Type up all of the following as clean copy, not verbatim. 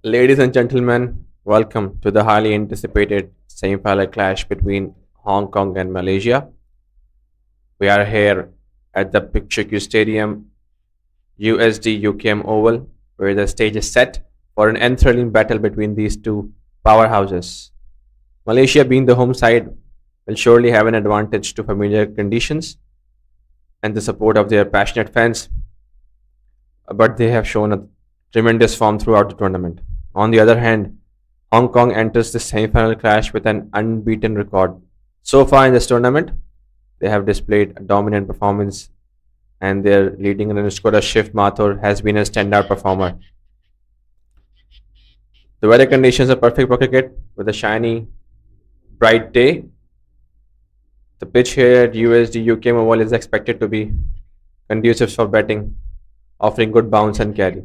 Ladies and gentlemen, welcome to the highly anticipated semi-final clash between Hong Kong and Malaysia. We are here at the Picture Stadium USD-UKM Oval, where the stage is set for an enthralling battle between these two powerhouses. Malaysia, being the home side, will surely have an advantage to familiar conditions and the support of their passionate fans, but they have shown a tremendous form throughout the tournament. On the other hand, Hong Kong enters the semi-final clash with an unbeaten record. So far in this tournament, they have displayed a dominant performance, and their leading run scorer Shiv Mathur has been a standout performer. The weather conditions are perfect for cricket with a shiny, bright day. The pitch here at USD UKM Oval is expected to be conducive for batting, offering good bounce and carry.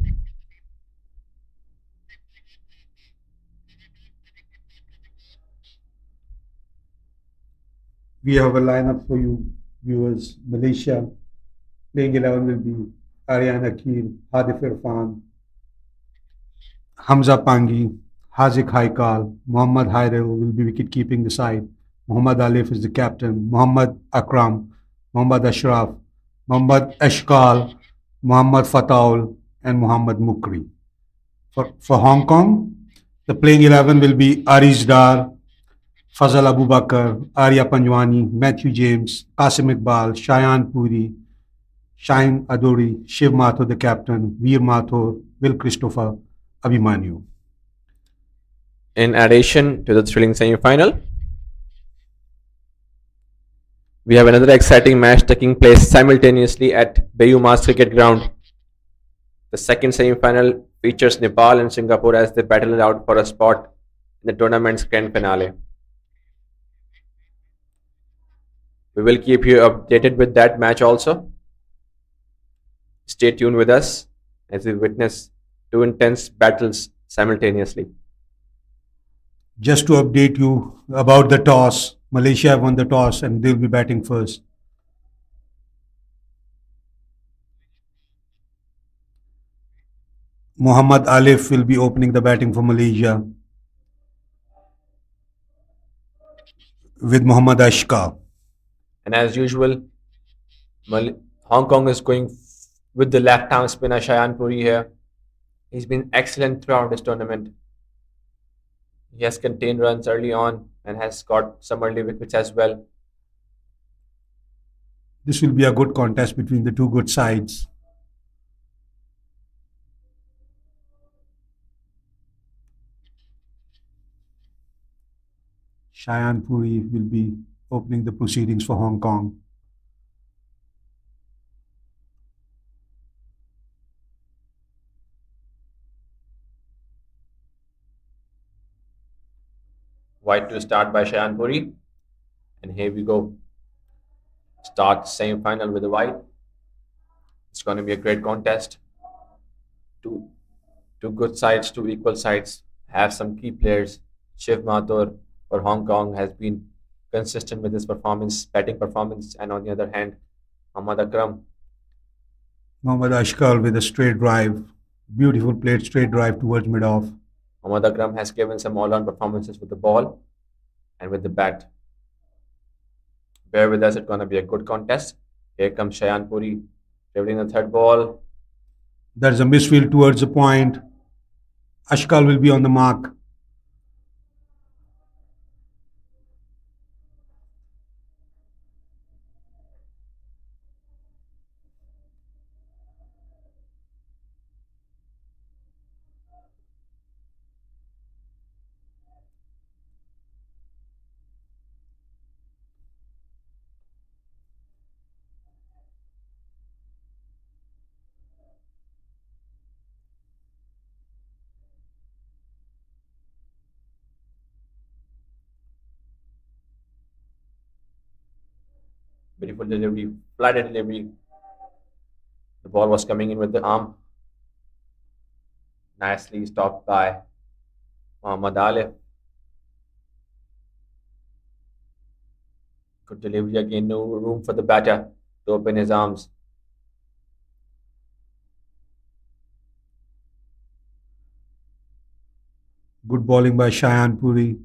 We have a lineup for you viewers. Malaysia playing 11 will be Aryan Akil, Hadif Irfan, Hamza Pangi, Hazik Haikal, Muhammad Hairil will be wicket keeping the side. Muhammad Alif is the captain. Muhammad Akram, Muhammad Ashraf, Muhammad Ashkal, Muhammad Fataul, and Muhammad Mukri. For Hong Kong, the playing 11 will be Ariz Dar, Fazal Abu Bakar, Arya Panjwani, Matthew James, Qasim Iqbal, Shayan Puri, Shine Adori, Shiv Mathur, the captain, Veer Mathur, Will Christopher, Abhimanyu. In addition to the thrilling semi-final, we have another exciting match taking place simultaneously at Bayu Mas Cricket Ground. The second semi-final features Nepal and Singapore as they battle it out for a spot in the tournament's grand finale. We will keep you updated with that match also. Stay tuned with us as we witness two intense battles simultaneously. Just to update you about the toss, Malaysia have won the toss and they'll be batting first. Muhammad Alif will be opening the batting for Malaysia with Muhammad Ashka. And as usual, Hong Kong is going with the left arm spinner Shayan Puri here. He's been excellent throughout this tournament. He has contained runs early on and has got some early wickets as well. This will be a good contest between the two good sides. Shayan Puri will be opening the proceedings for Hong Kong. White to start by Shayan Puri. And here we go. Start semi-final with the white. It's going to be a great contest. Two good sides, two equal sides. Have some key players. Shiv Mathur for Hong Kong has been consistent with his performance, batting performance, and on the other hand, Ahmad Akram. Muhammad Ashkar with a straight drive. Beautiful played straight drive towards mid-off. Ahmad Akram has given some all-round performances with the ball and with the bat. Bear with us, it's going to be a good contest. Here comes Shayan Puri, dribbling the third ball. There's a misfield towards the point. Ashkal will be on the mark. Beautiful delivery, flat delivery. The ball was coming in with the arm. Nicely stopped by Muhammad Alif. Good delivery again, no room for the batter to open his arms. Good bowling by Shayan Puri.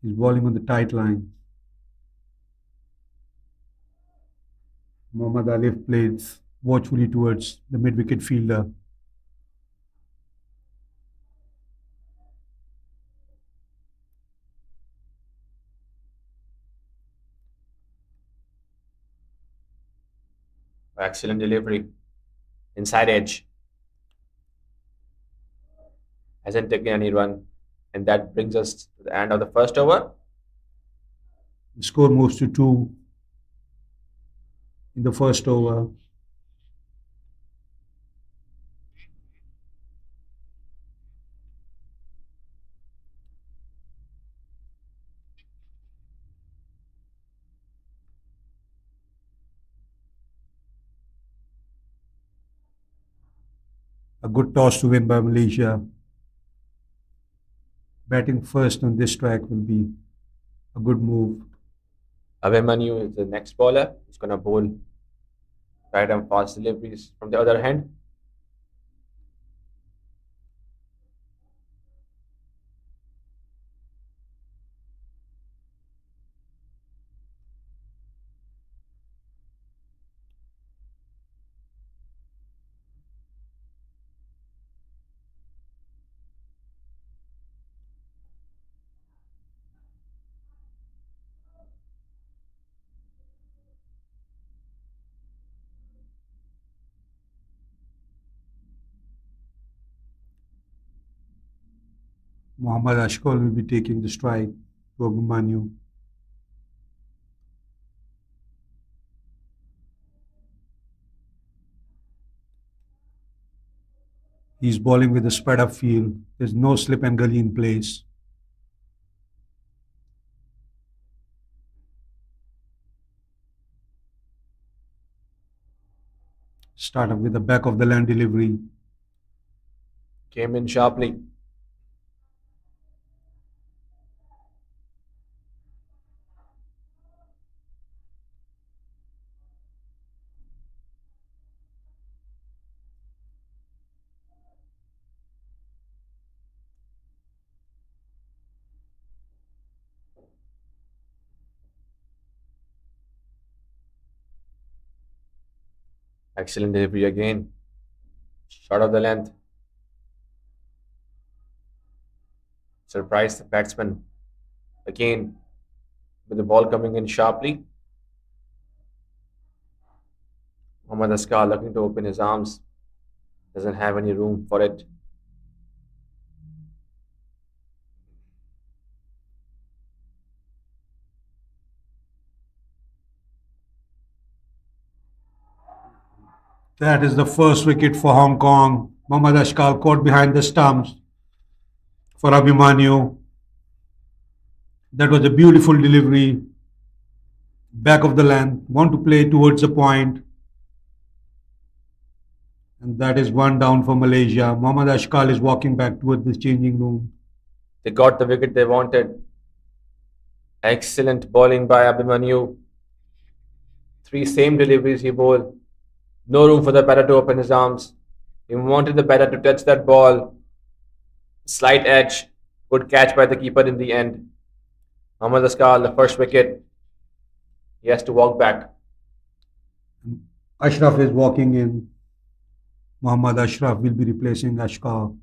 He's bowling on the tight line. Mohammad Alif plays watchfully towards the mid-wicket fielder. Excellent delivery. Inside edge. Hasn't taken any run. And that brings us to the end of the first over. The score moves to 2 in the first over. A good toss to win by Malaysia. Batting first on this track will be a good move. Abhimanyu is the next bowler. He's going to bowl right and fast deliveries from the other hand. Muhammad Ashkal will be taking the strike to Abhimanyu. He's bowling with a spread up field. There's no slip and gully in place. Start up with the back of the land delivery. Came in sharply. Excellent delivery again. Short of the length. Surprised the batsman again with the ball coming in sharply. Mohammad Askar looking to open his arms. Doesn't have any room for it. That is the first wicket for Hong Kong. Mohammad Ashkal caught behind the stumps for Abhimanyu. That was a beautiful delivery. Back of the land. Want to play towards the point. And that is one down for Malaysia. Mohammad Ashkal is walking back towards the changing room. They got the wicket they wanted. Excellent bowling by Abhimanyu. 3 same deliveries he bowled. No room for the batter to open his arms. He wanted the batter to touch that ball. Slight edge. Good catch by the keeper in the end. Mohammad Askar, the first wicket. He has to walk back. Ashraf is walking in. Muhammad Ashraf will be replacing Ashkar.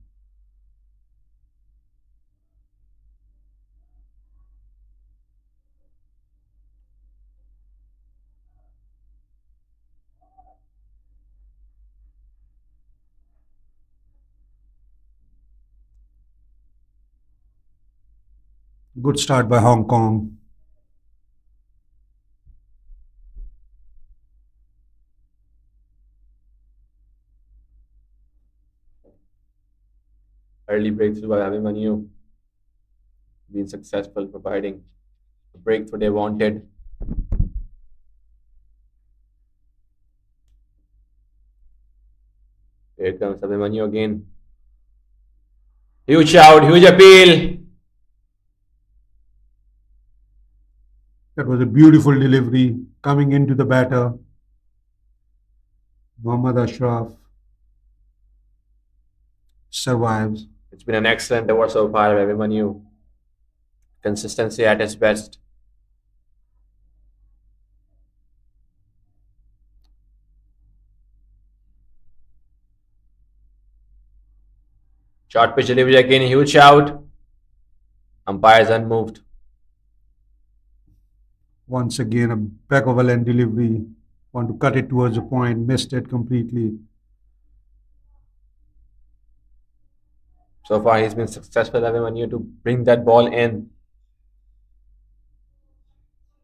Good start by Hong Kong. Early breakthrough by Abhimanyu. Been successful, providing the breakthrough they wanted. Here comes Abhimanyu again. Huge shout, huge appeal. That was a beautiful delivery coming into the batter. Muhammad Ashraf survives. It's been an excellent over so far, everyone. You consistency at its best. Short pitch delivery again, huge shout. Umpires unmoved. Once again, a back of a lane delivery. Want to cut it towards the point, missed it completely. So far, he's been successful, everyone. You to bring that ball in.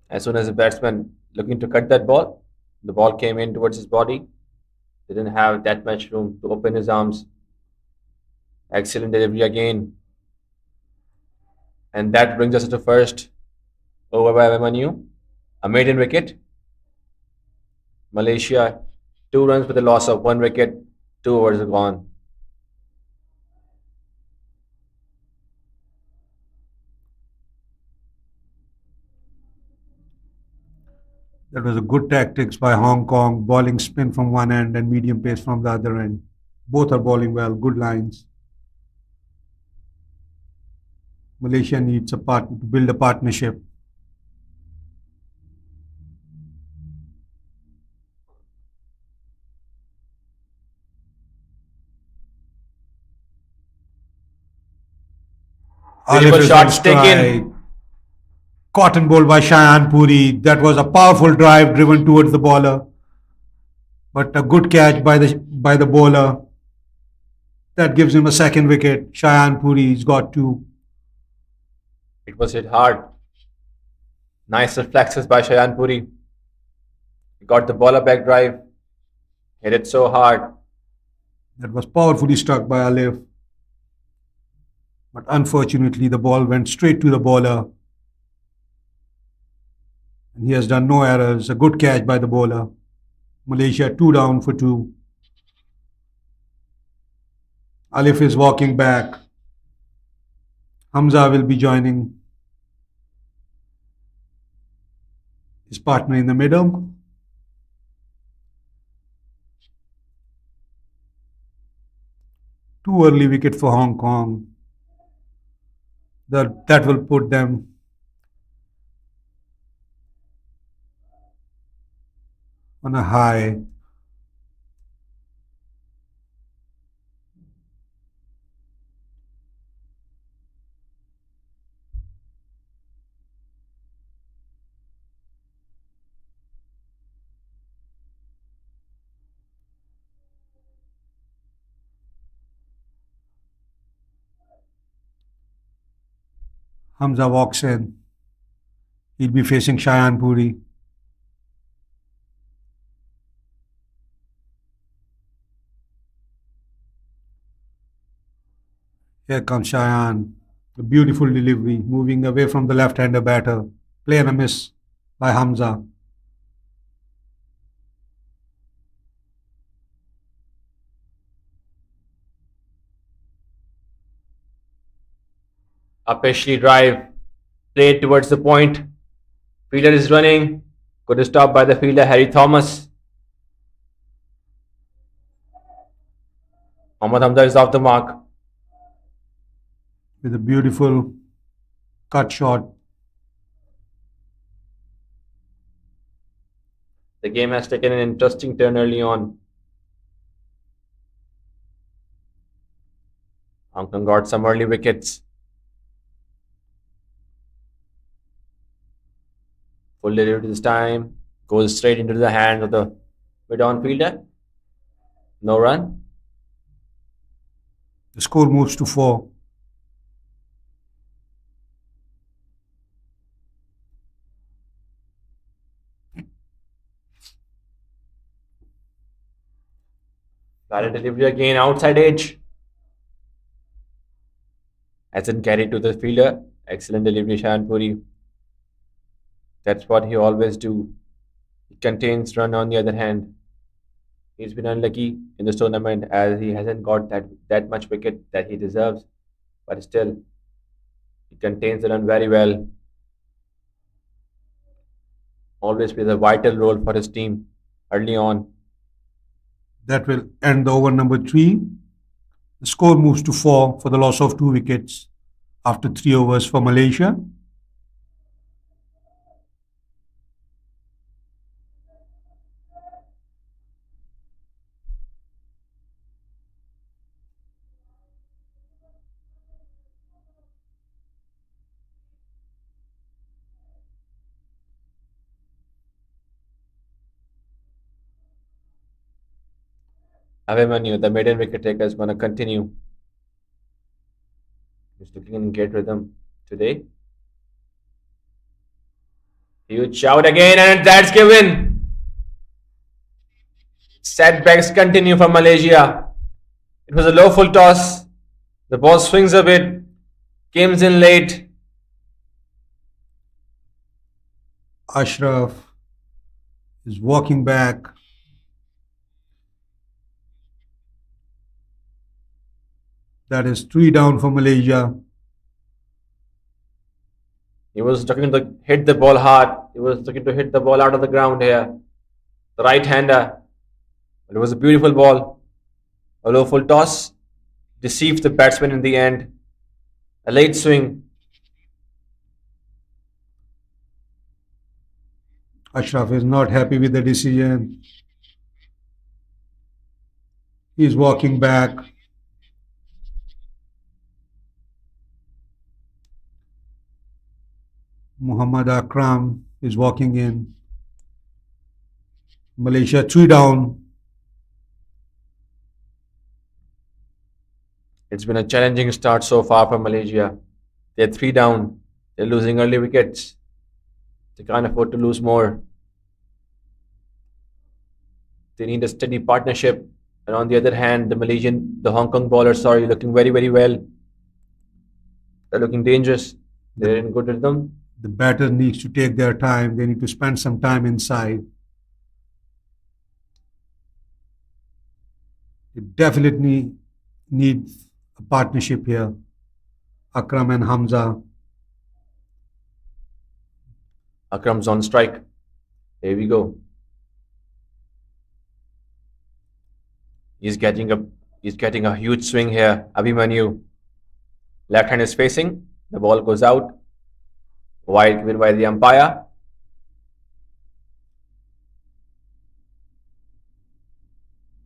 As soon as the batsman looking to cut that ball, the ball came in towards his body. He didn't have that much room to open his arms. Excellent delivery again. And that brings us to the first over by Abhimanyu. A maiden wicket. Malaysia, 2 runs with a loss of 1 wicket. 2 overs are gone. That was a good tactics by Hong Kong, bowling spin from one end and medium pace from the other end. Both are bowling well, good lines. Malaysia needs a partner to build a partnership. Beautiful Alif is shots on taken. strike. Cotton ball by Shayan Puri. That was a powerful drive driven towards the bowler. But a good catch by the bowler. That gives him a second wicket. Shayan Puri's got 2. It was hit hard. Nice reflexes by Shayan Puri. He got the ball back drive. Hit it so hard. That was powerfully struck by Alif. But unfortunately, the ball went straight to the bowler. And he has done no errors. A good catch by the bowler. Malaysia 2 down for 2. Alif is walking back. Hamza will be joining his partner in the middle. Too early wicket for Hong Kong. That will put them on a high. Hamza walks in. He'll be facing Shayan Puri. Here comes Shayan. A beautiful delivery, moving away from the left-hander batter. Play and a miss by Hamza. A Peshley drive. Played towards the point. Fielder is running. Good stop by the fielder, Harry Thomas. Mohammad Hamza is off the mark. With a beautiful cut shot. The game has taken an interesting turn early on. Hong Kong got some early wickets. Full delivery this time. Goes straight into the hands of the mid-on fielder. No run. The score moves to 4. Valid delivery again, outside edge. Hasn't carried to the fielder. Excellent delivery, Shayan Puri. That's what he always do. He contains run on the other hand. He's been unlucky in this tournament as he hasn't got that much wicket that he deserves. But still, he contains the run very well. Always plays a vital role for his team early on. That will end the over number 3. The score moves to 4 for the loss of 2 wickets after 3 overs for Malaysia. Abhimanyu, the maiden wicket taker, is going to continue. He's looking in great rhythm today. Huge shout again, and that's given. Setbacks continue for Malaysia. It was a low full toss. The ball swings a bit, comes in late. Ashraf is walking back. That is 3 down for Malaysia. He was looking to hit the ball hard. He was looking to hit the ball out of the ground here. The right hander. But it was a beautiful ball. A low full toss. Deceived the batsman in the end. A late swing. Ashraf is not happy with the decision. He is walking back. Muhammad Akram is walking in. Malaysia 3 down. It's been a challenging start so far for Malaysia. They're 3 down. They're losing early wickets. They can't afford to lose more. They need a steady partnership. And on the other hand, the Hong Kong bowlers, looking very, very well. They're looking dangerous. They're in good rhythm. The batter needs to take their time. They need to spend some time inside. They definitely need a partnership here. Akram and Hamza. Akram's on strike. Here we go. He's getting a huge swing here. Abhimanyu. Left hand is facing. The ball goes out. Wide given by the umpire.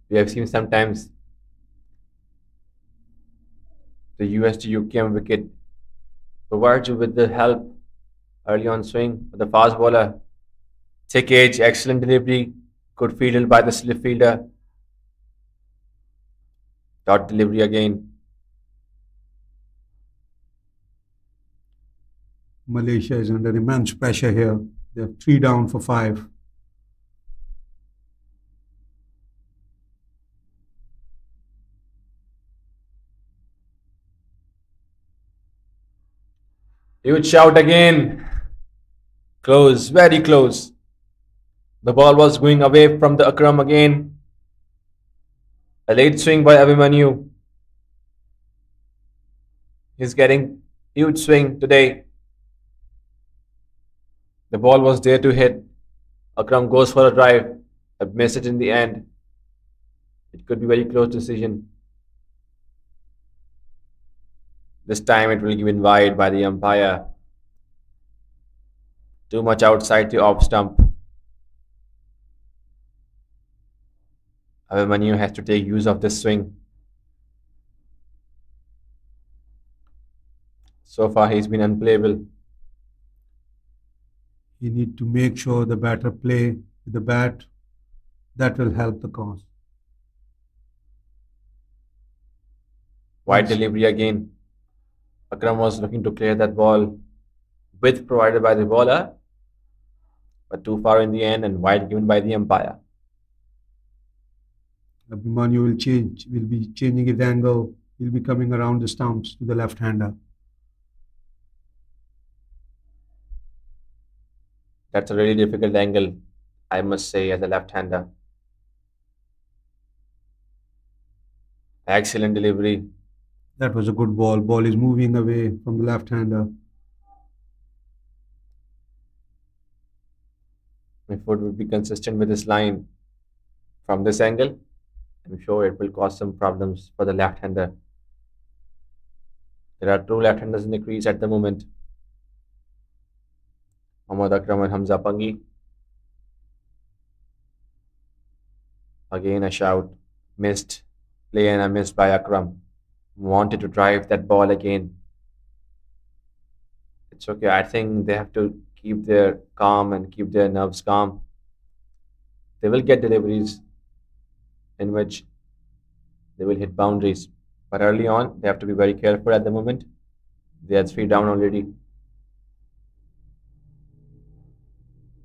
We have seen sometimes the USD-UKM wicket provides you with the help early on swing with the fast bowler. Thick edge, excellent delivery, good fielded by the slip fielder. Dot delivery again. Malaysia is under immense pressure here. They're 3 down for 5. Huge shout again. Close, very close. The ball was going away from the Akram again. A late swing by Abhimanyu. He's getting huge swing today. The ball was there to hit. Akram goes for a drive. A missed it in the end. It could be very close decision. This time it will be given wide by the umpire. Too much outside the off stump. Abhimanyu has to take use of this swing. So far he's been unplayable. You need to make sure the batter play with the bat. That will help the cause. Wide delivery again. Akram was looking to clear that ball. Width provided by the bowler. But too far in the end and wide given by the umpire. Abhimanyu will be changing his angle. He'll be coming around the stumps to the left-hander. That's a really difficult angle, I must say, as a left-hander. Excellent delivery. That was a good ball. Ball is moving away from the left-hander. If it would be consistent with this line from this angle, I'm sure it will cause some problems for the left-hander. There are two left-handers in the crease at the moment. Mohammad Akram and Hamza Pangi. Again a shout. Missed. Play and a miss by Akram. Wanted to drive that ball again. It's okay. I think they have to keep their calm and keep their nerves calm. They will get deliveries in which they will hit boundaries. But early on, they have to be very careful at the moment. They are three down already.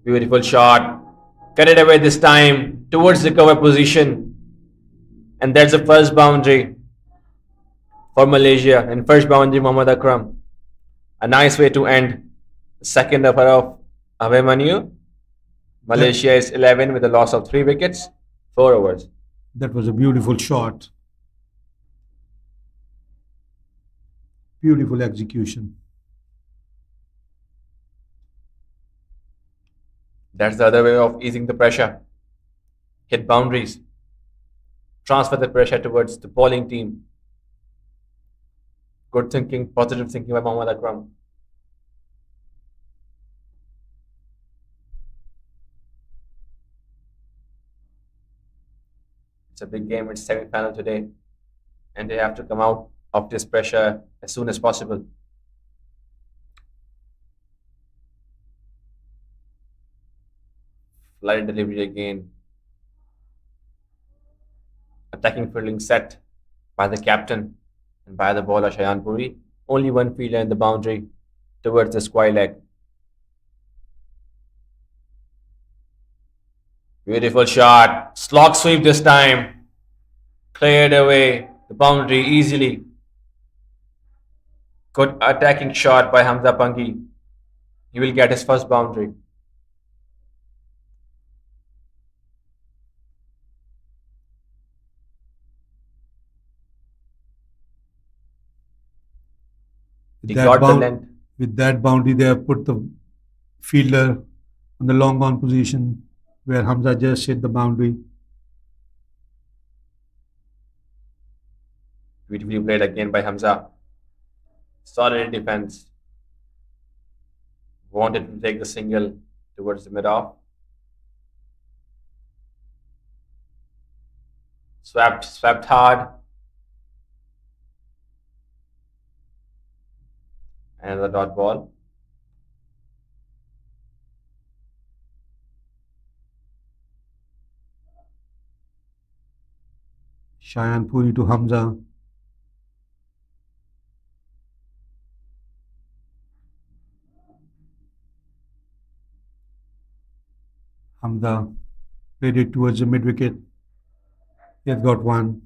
Beautiful shot. Cut it away this time towards the cover position. And that's the first boundary for Malaysia. And first boundary, Mohammad Akram. A nice way to end the second over of Abhimanyu. Malaysia is 11 with a loss of 3 wickets, 4 overs. That was a beautiful shot. Beautiful execution. That's the other way of easing the pressure. Hit boundaries. Transfer the pressure towards the bowling team. Good thinking, positive thinking by Mohammad Akram. It's a big game, it's semi-final today. And they have to come out of this pressure as soon as possible. Flight delivery again. Attacking fielding set by the captain and by the bowler Shayan Puri. Only one fielder in the boundary towards the square leg. Beautiful shot. Slog sweep this time. Cleared away the boundary easily. Good attacking shot by Hamza Pangi. He will get his first boundary. He got the length. With that boundary, they have put the fielder on the long on position where Hamza just hit the boundary. Beautifully played again by Hamza. Solid defense. Wanted to take the single towards the mid-off. Swept hard. Another dot ball. Shayan Puri to Hamza. Hamza played it towards the mid wicket. He has got one.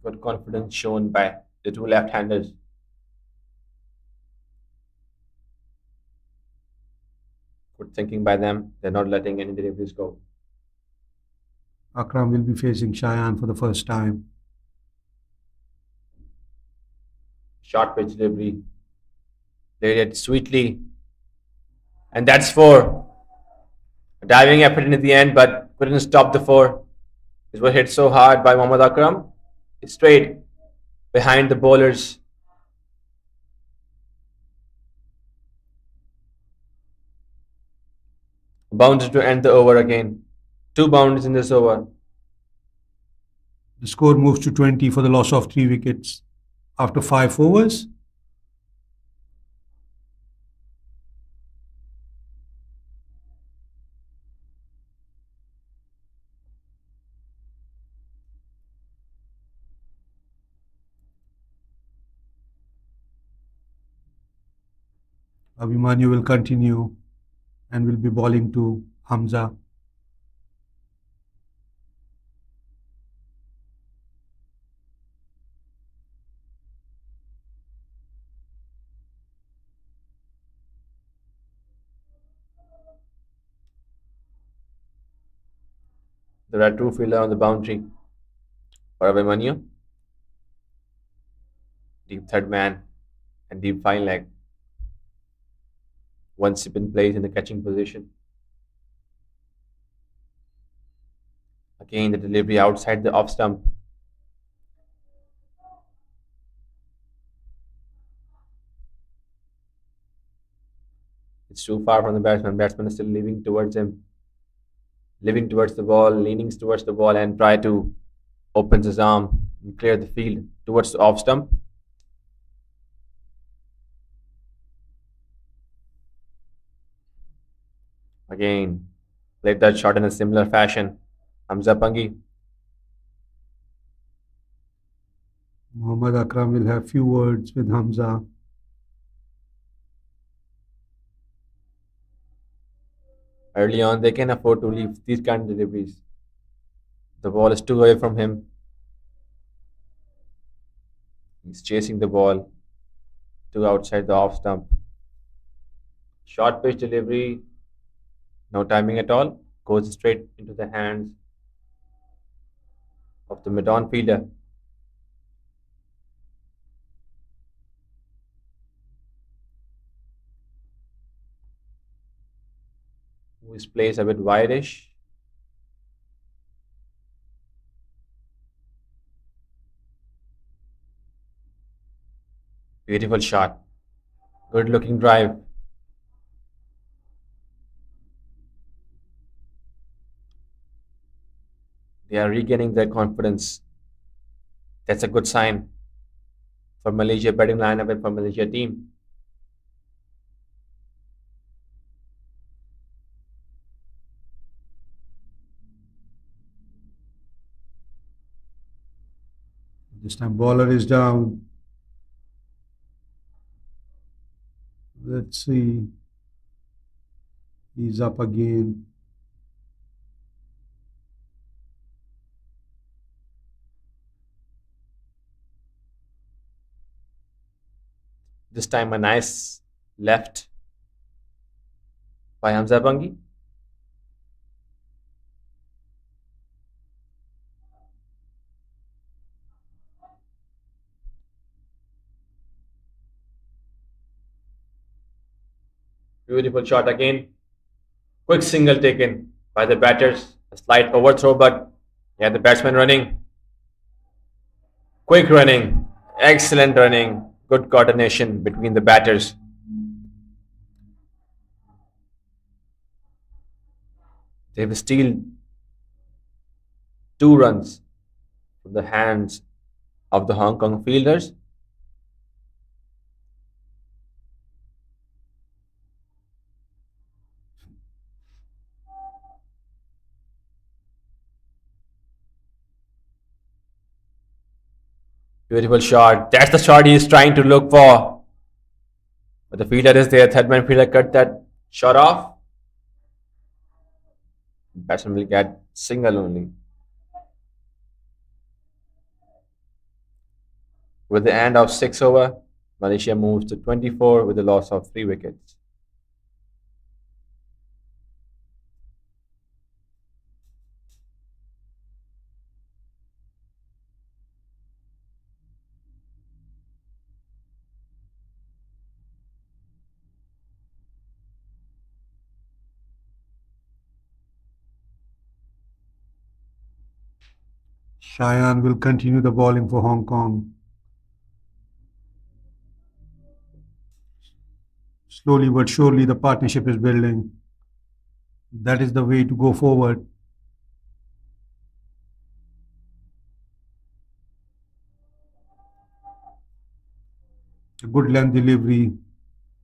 Good confidence shown by the two left-handers. Good thinking by them. They're not letting any deliveries go. Akram will be facing Shayan for the first time. Short pitch delivery. Played it sweetly. And that's 4. A diving effort in the end, but couldn't stop the 4. It was hit so hard by Mohammad Akram. Straight behind the bowlers. Boundary to end the over again. 2 boundaries in this over. The score moves to 20 for the loss of 3 wickets after 5 overs. Abhimanyu will continue and will be bowling to Hamza. There are 2 fielders on the boundary for Abhimanyu. Deep third man and deep fine leg. One spin plays in the catching position. Again, the delivery outside the off stump It's too far from the batsman. Batsman is still leaving towards him, living towards the ball, leaning towards the ball, and try to opens his arm and clear the field towards the off stump. Again, played that shot in a similar fashion. Hamza Pangi. Muhammad Akram will have few words with Hamza. Early on, they can afford to leave these kind of deliveries. The ball is too away from him. He's chasing the ball to outside the off stump. Short pitch delivery, no timing at all. Goes straight into the hands of the mid-on fielder. Who is placed a bit wideish. Beautiful shot. Good looking drive. They are regaining their confidence. That's a good sign for Malaysia batting lineup and for Malaysia team. This time bowler is down. Let's see. He's up again. This time a nice left by Hamza Bangi. Beautiful shot again. Quick single taken by the batters. A slight overthrow, but yeah, the batsman running. Quick running. Excellent running. Good coordination between the batters. They've stealed 2 runs from the hands of the Hong Kong fielders. Beautiful shot. That's the shot he is trying to look for. But the fielder is there. Third man fielder cut that shot off. Batsman will get single only. With the end of 6 over, Malaysia moves to 24 with a loss of 3 wickets. Cheyenne will continue the bowling for Hong Kong. Slowly but surely, the partnership is building. That is the way to go forward. A good length delivery,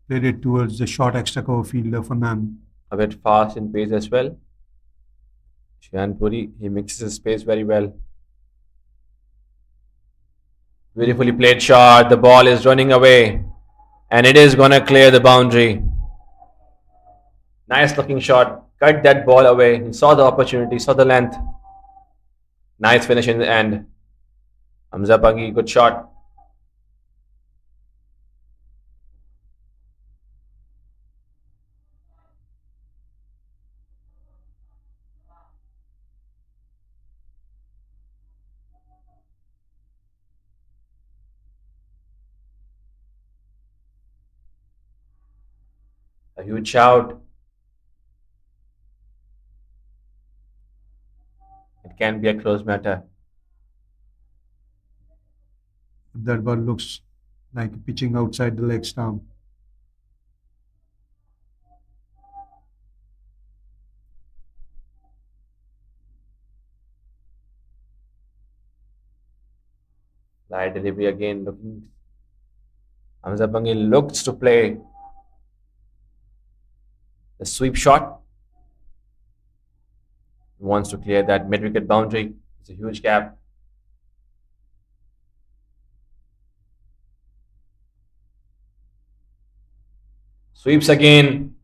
played it towards the short extra cover fielder for Nan. A bit fast in pace as well. Shian Puri, he mixes his pace very well. Beautifully played shot. The ball is running away. And it is going to clear the boundary. Nice looking shot. Cut that ball away. He saw the opportunity, saw the length. Nice finish in the end. Hamza Pangi, good shot. A huge shout. It can be a close matter. That ball looks like pitching outside the leg stump. Light delivery again. Looking. Hamza Bangi looks to play the sweep shot. He wants to clear that mid wicket boundary. It's a huge gap. Sweeps again.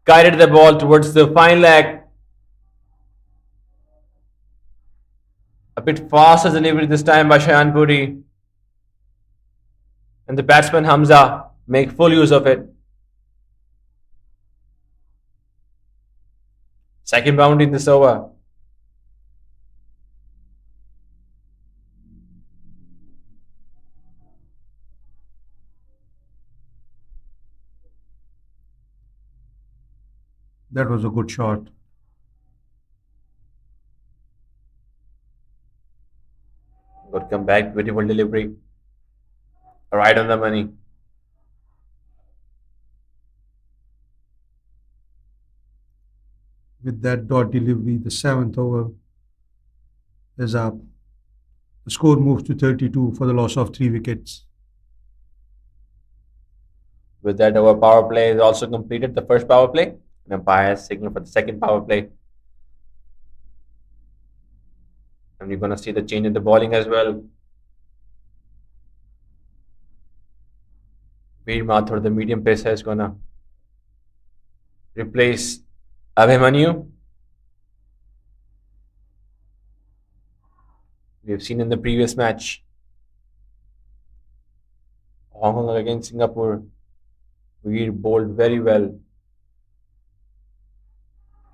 Guided the ball towards the fine leg. A bit faster delivery this time by Shayan Puri. And the batsman Hamza make full use of it. Second boundary in this over. That was a good shot. Good comeback, beautiful delivery. Right on the money. With that dot delivery, the seventh over is up. The score moves to 32 for the loss of 3 wickets. With that, our power play is also completed. The first power play. And umpire has signal for the second power play. And you're going to see the change in the bowling as well. Veer Mathur, the medium pacer, is going to replace Abhimanyu. We have seen in the previous match. Hong Kong against Singapore. Veer bowled very well.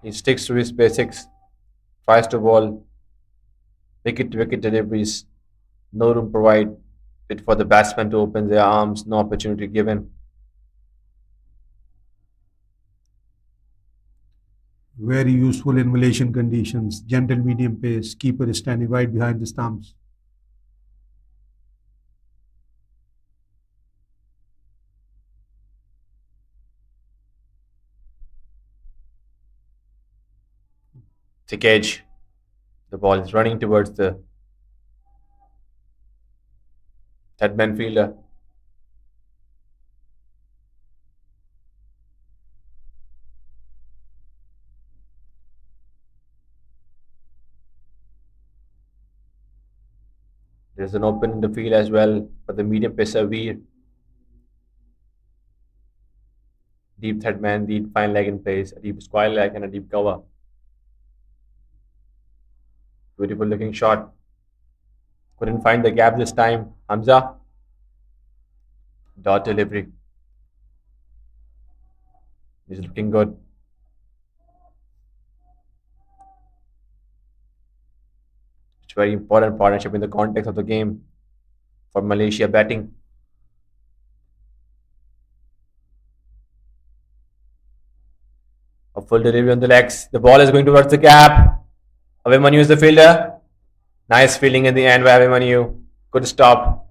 He sticks to his basics, tries to bowl wicket to wicket deliveries. No room provided for the batsman to open their arms, no opportunity given. Very useful in Malaysian conditions. Gentle medium pace. Keeper is standing right behind the stumps. Thick edge. The ball is running towards the third man fielder. There's an open in the field as well for the medium pacer Veer. Deep third man, deep fine leg in place, a deep square leg and a deep cover. Beautiful looking shot. Couldn't find the gap this time. Hamza. Dot delivery. He's looking good. It's very important partnership in the context of the game for Malaysia batting. A full delivery on the legs. The ball is going towards the gap. Abhimanyu is the fielder. Nice fielding in the end by Abhimanyu. Good stop.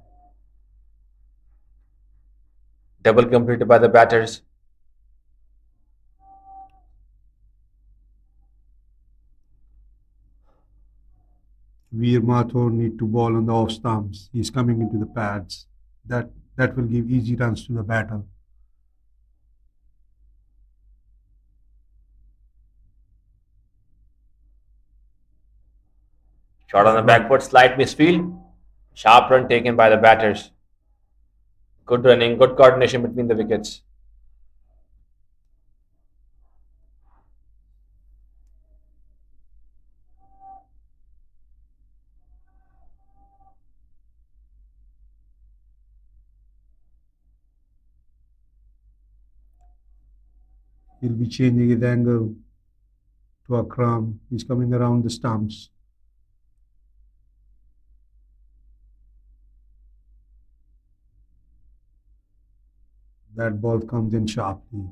Double completed by the batters. Veer Mathur need to bowl on the off stumps. He's coming into the pads. That will give easy runs to the batter. Shot on the back foot, slight misfield. Sharp run taken by the batters. Good running, good coordination between the wickets. He'll be changing his angle to Akram. He's coming around the stumps. That ball comes in sharply.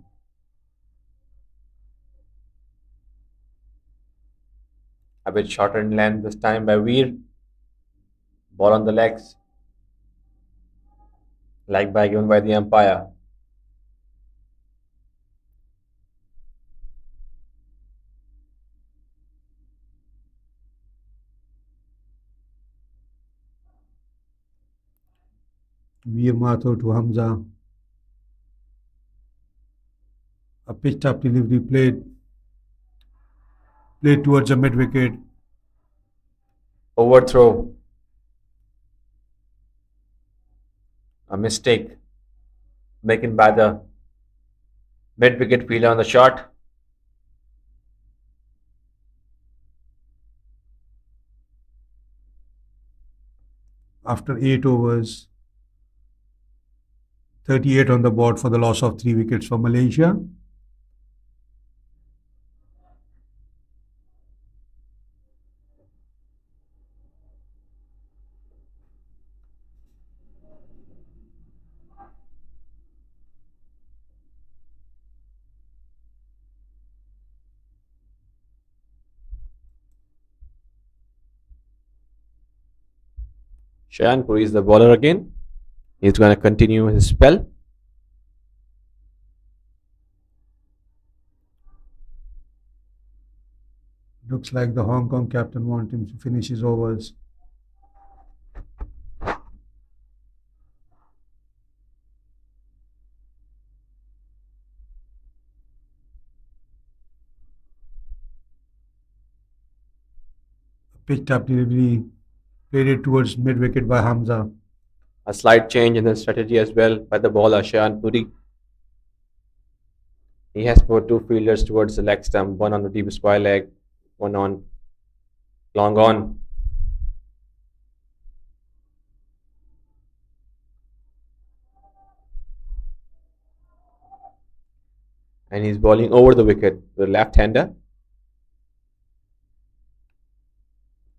A bit shorter in length this time by Veer. Ball on the legs. Leg by given by the umpire. Veer Mathur to Hamza. A pitched up delivery played towards the mid wicket. Overthrow. A mistake making by the mid wicket fielder on the shot. After 8 overs, 38 on the board for the loss of 3 wickets for Malaysia. Shayan Puri is the bowler again. He's going to continue his spell. Looks like the Hong Kong captain wants him to finish his overs. Pitched up delivery played it towards mid wicket by Hamza. A slight change in the strategy as well by the bowler Shayan Puri. He has put two fielders towards the leg stump, one on the deep square leg, one on long on. And he's bowling over the wicket, the left hander,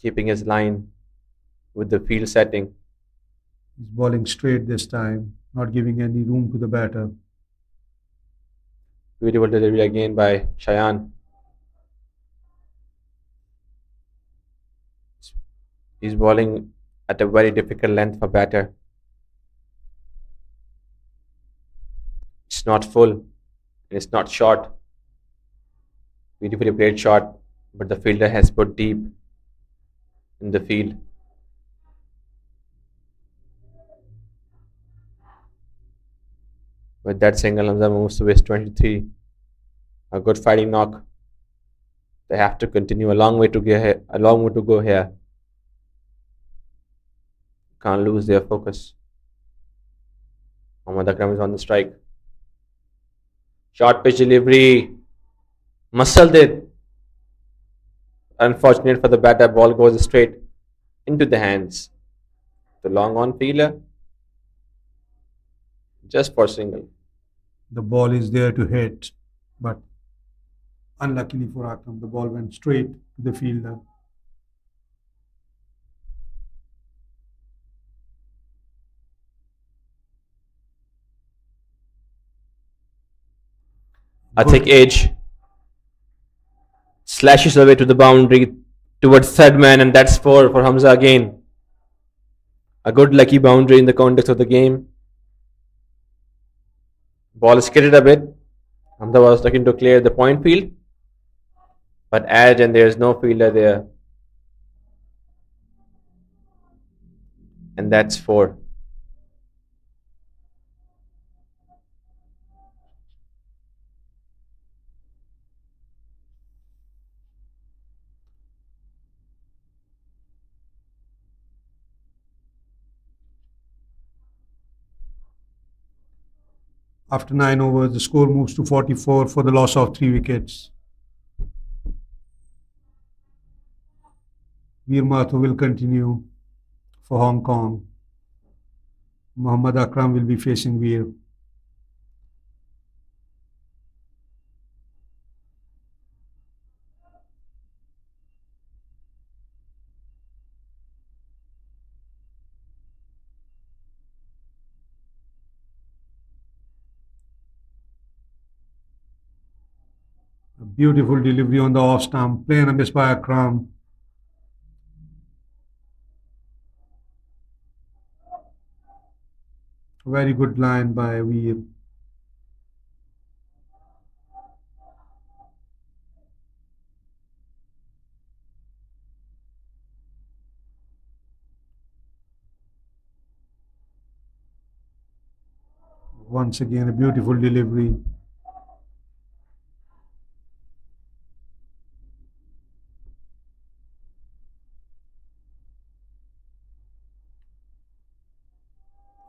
keeping his line with the field setting. He's bowling straight this time, not giving any room to the batter. Beautiful delivery again by Shayan. He's bowling at a very difficult length for batter. It's not full and it's not short. Beautifully played shot, but the fielder has put deep in the field. With that single, Hamza moves to base 23. A good fighting knock. They have to continue a long way to go here. Can't lose their focus. Mohammad Akram is on the strike. Short pitch delivery. Muscled it. Unfortunate for the batter, ball goes straight into the hands. The long on fielder. Just for single. The ball is there to hit, but unluckily for Akram, the ball went straight to the fielder. A thick edge. Slashes away to the boundary towards third man, and that's four for Hamza again. A good lucky boundary in the context of the game. Ball skidded a bit. Hamza was looking to clear the point field, but edge and there's no fielder there. And that's four. After 9 overs, the score moves to 44 for the loss of 3 wickets. Veer Mathur will continue for Hong Kong. Muhammad Akram will be facing Veer. A beautiful delivery on the off stump, play and a miss by Akram. Very good line by Veer. Once again, a beautiful delivery.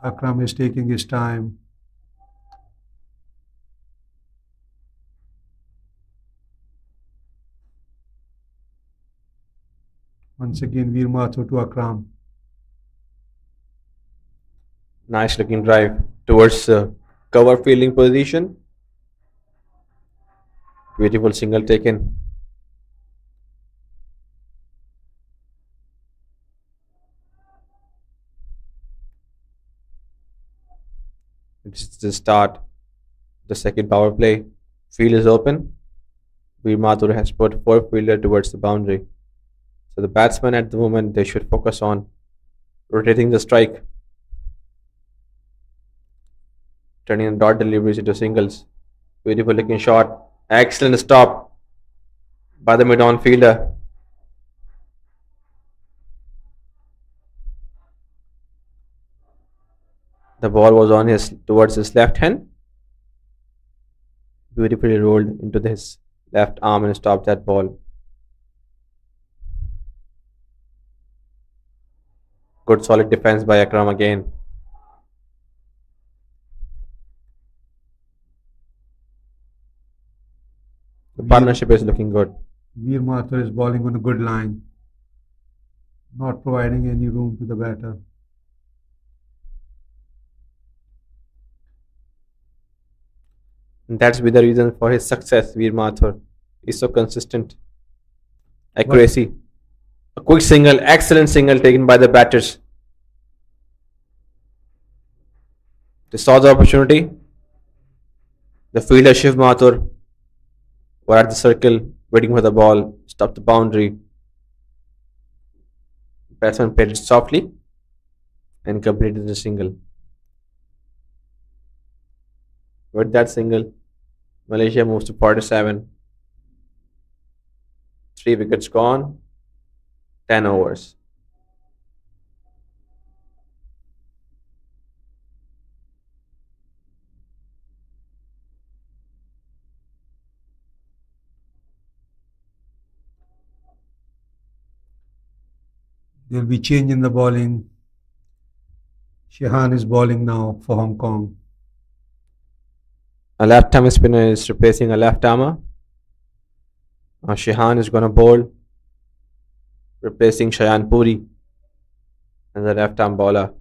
Akram is taking his time. Once again, Veer Mathur to Akram. Nice looking drive towards cover fielding position. Beautiful single taken. It's the start. The second power play. Field is open. Veer Mathur has put four fielder towards the boundary. So the batsman at the moment they should focus on rotating the strike, turning the dot deliveries into singles. Beautiful looking shot. Excellent stop by the mid-on fielder. The ball was on his towards his left hand. Beautifully rolled into his left arm and stopped that ball. Good solid defense by Akram again. The partnership is looking good. Veer Mathur is bowling on a good line, not providing any room to the batter. And that's be the reason for his success. Veer Mathur is so consistent. Accuracy. A quick single, excellent single taken by the batters. They saw the opportunity. The fielder Shiv Mathur were at the circle waiting for the ball, stopped the boundary. Batsman played it softly and completed the single. With that single, Malaysia moves to 47. 3 wickets gone, 10 overs. There'll be change in the bowling. Shehan is bowling now for Hong Kong. A left-arm spinner is replacing a left-armer. Shehan is going to bowl, replacing Shayan Puri as a left-arm bowler.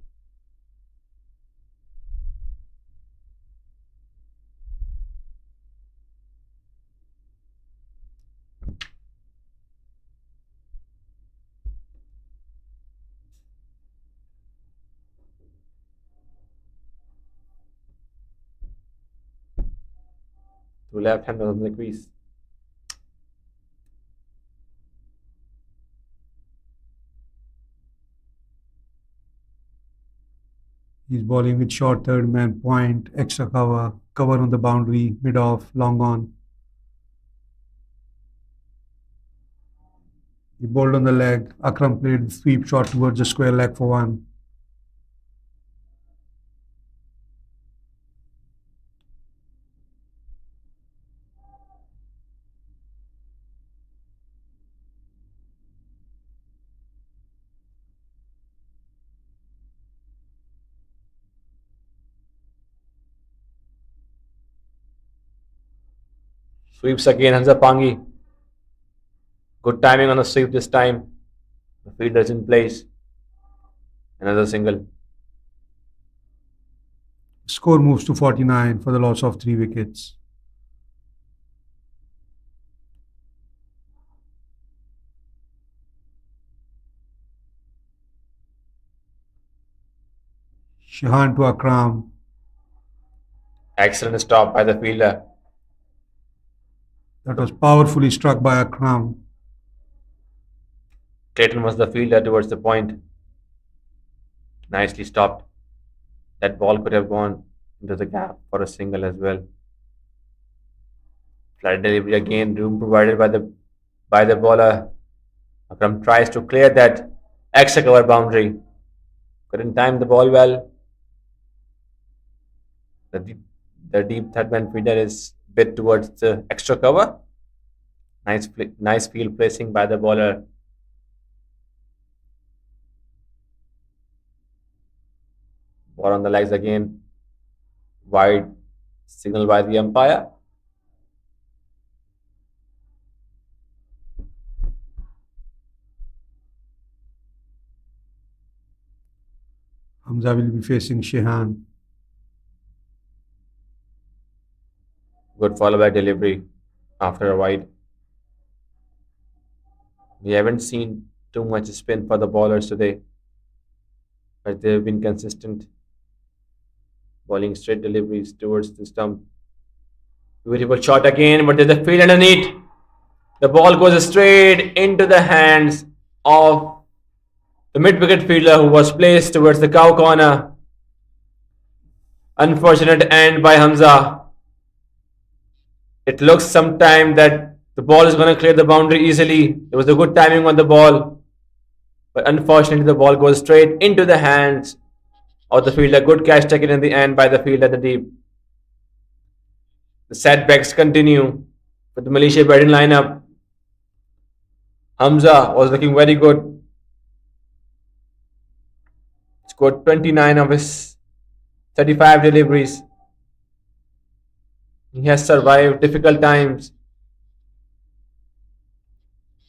Two left-handers on the crease. He's bowling with short third man, point, extra cover, cover on the boundary, mid off, long on. He bowled on the leg. Akram played the sweep shot towards the square leg for one. Sweeps again, Hansa Pangi. Good timing on the sweep this time. The fielder is in place. Another single. Score moves to 49 for the loss of 3 wickets. Shehan to Akram. Excellent stop by the fielder. That was powerfully struck by Akram. Clayton was the fielder towards the point. Nicely stopped. That ball could have gone into the gap for a single as well. Flat delivery again, room provided by the bowler. Akram tries to clear that extra cover boundary. Couldn't time the ball well. The deep, the deep third man fielder is bit towards the extra cover. Nice field placing by the bowler. Ball on the legs again. Wide signal by the umpire. Hamza will be facing Shehan. Good follow by delivery after a wide. We haven't seen too much spin for the bowlers today, but they've been consistent, bowling straight deliveries towards the stump. Beautiful shot again, but there's a field underneath. The ball goes straight into the hands of the mid-wicket fielder who was placed towards the cow corner. Unfortunate end by Hamza. It looks sometime that the ball is going to clear the boundary easily. There was a good timing on the ball, but unfortunately the ball goes straight into the hands of the fielder. Good catch taken in the end by the fielder at the deep. The setbacks continue with the Malaysia batting lineup. Hamza was looking very good. Scored 29 of his 35 deliveries. He has survived difficult times.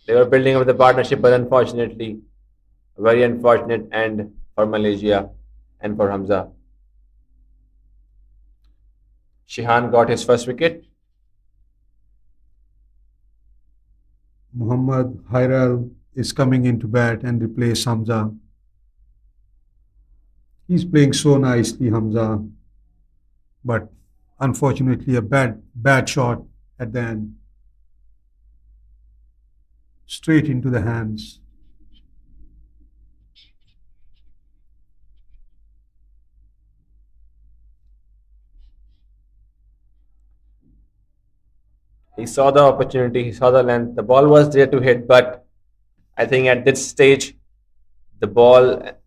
They were building up the partnership, but unfortunately, a very unfortunate end for Malaysia and for Hamza. Shehan got his first wicket. Muhammad Hairal is coming into bat and replace Hamza. He's playing so nicely, Hamza, but unfortunately a bad shot at the end. Straight into the hands. He saw the opportunity, he saw the length. The ball was there to hit, but I think at this stage, the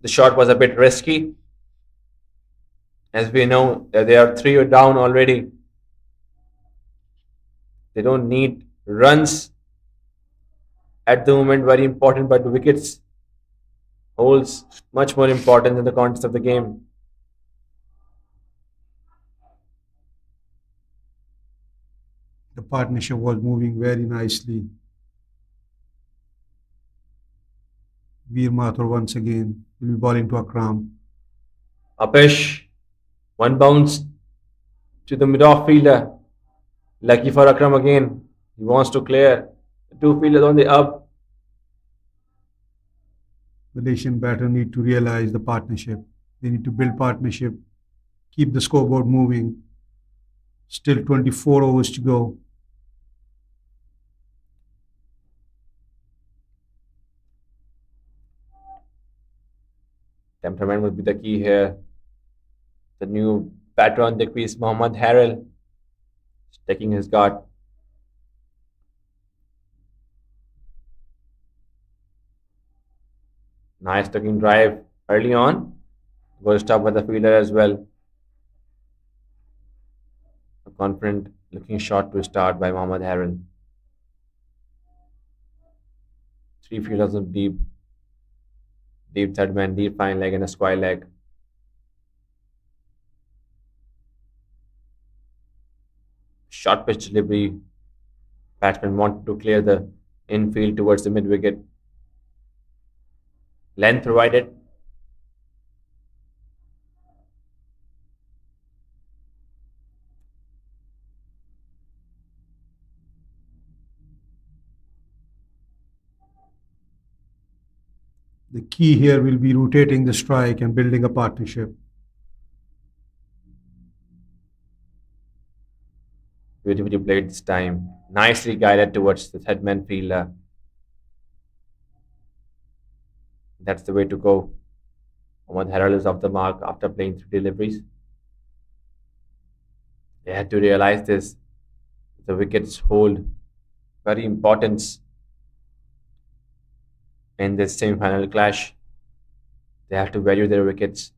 shot was a bit risky. As we know, they are three down already. They don't need runs at the moment, very important, but wickets holds much more importance in the context of the game. The partnership was moving very nicely. Veer Mathur once again will be bowling to Akram. Apesh, one bounce to the mid-off fielder. Lucky for Akram again. He wants to clear. The two fielders on the up. Malaysian batter need to realize the partnership. They need to build partnership, keep the scoreboard moving. Still 24 overs to go. Temperament will be the key here. The new batter on the crease, Mohammad Harrell, taking his guard. Nice looking drive early on. Got stopped by the fielder as well. A confident looking shot to start by Mohammad Harrell. Three fielders of deep third man, deep fine leg, and a square leg. Short pitch delivery. Batsman wanted to clear the infield towards the mid wicket. Length provided. The key here will be rotating the strike and building a partnership. Beautifully played this time. Nicely guided towards the third man fielder. That's the way to go. Mohammad Harrell is off the mark after playing three deliveries. They had to realize this. The wickets hold very importance in this semi-final clash. They have to value their wickets.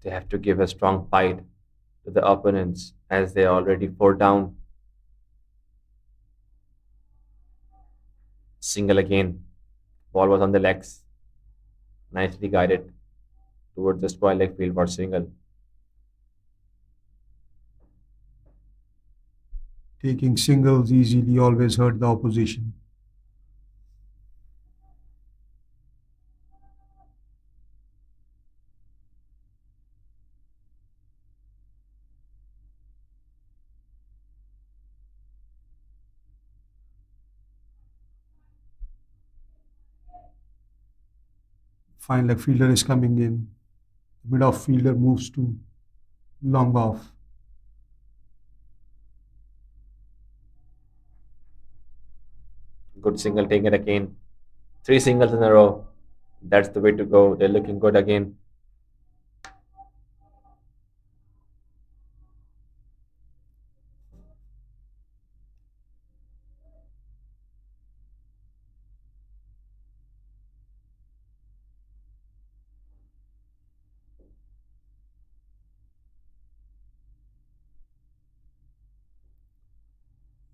They have to give a strong fight to the opponents as they are already 4 down. Single again. Ball was on the legs. Nicely guided towards the square leg field for single. Taking singles easily always hurt the opposition. Fine leg fielder is coming in. The mid-off fielder moves to long off. Good single taken again. 3 singles in a row. That's the way to go. They're looking good again.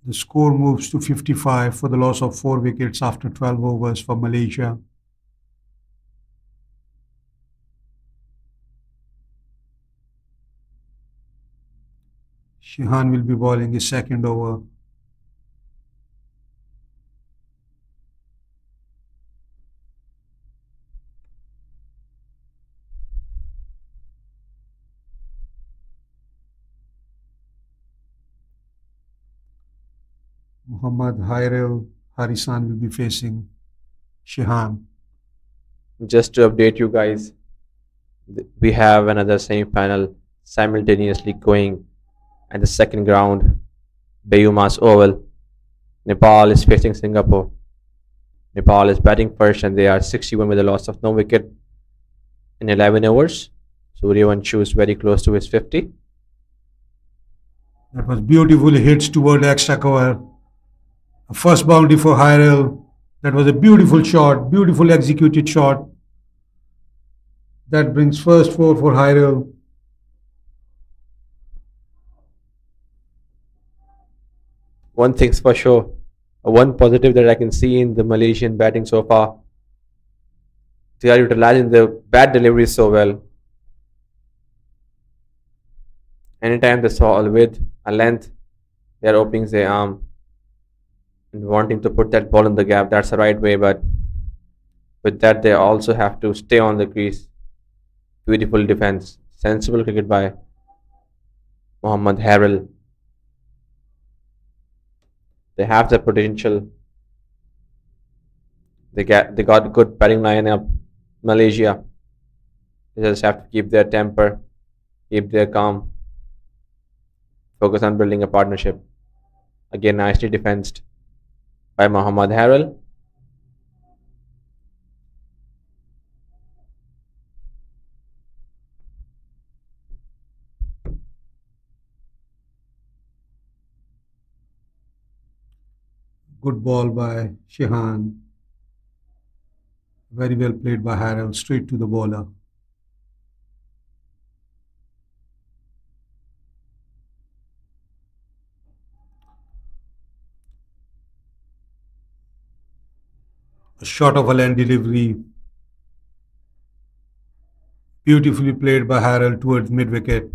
The score moves to 55 for the loss of 4 wickets after 12 overs for Malaysia. Shehan will be bowling his second over. Muhammad Harisan will be facing Shehan. Just to update you guys, we have another semi-final simultaneously going at the second ground, Bayumas Oval. Nepal is facing Singapore. Nepal is batting first and they are 61 with a loss of no wicket in 11 overs. Suryavanshi is very close to his 50. That was beautifully hits toward extra cover. A first boundary for Hyrel. That was a beautiful shot, beautiful executed shot. That brings first four for Hyrel. One thing's for sure, one positive that I can see in the Malaysian batting so far, they are utilizing the bat delivery so well. Anytime they saw a width, a length, they are opening their arm and wanting to put that ball in the gap. That's the right way, but with that, they also have to stay on the crease. Beautiful defense, sensible cricket by Mohammad Harrell. They have the potential. They got good batting lineup. Malaysia. They just have to keep their temper, keep their calm, focus on building a partnership. Again, nicely defended by Mohammad Harrell. Good ball by Shehan. Very well played by Harrell, straight to the bowler. A shot of a land delivery. Beautifully played by Harrell towards mid wicket.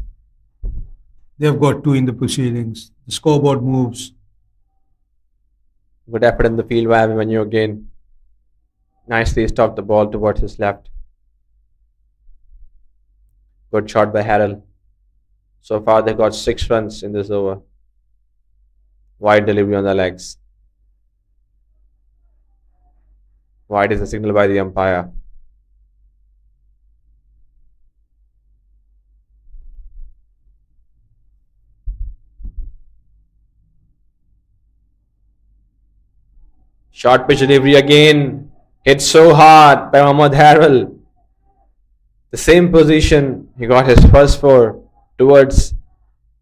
They've got two in the proceedings. The scoreboard moves. Good effort in the field by Abimanyu again. Nicely stopped the ball towards his left. Good shot by Harrell. So far, they got 6 runs in this over. Wide delivery on the legs. Wide is a signal by the umpire. Short pitch delivery again. Hit so hard by Mohammad Harrell. The same position. He got his first 4 towards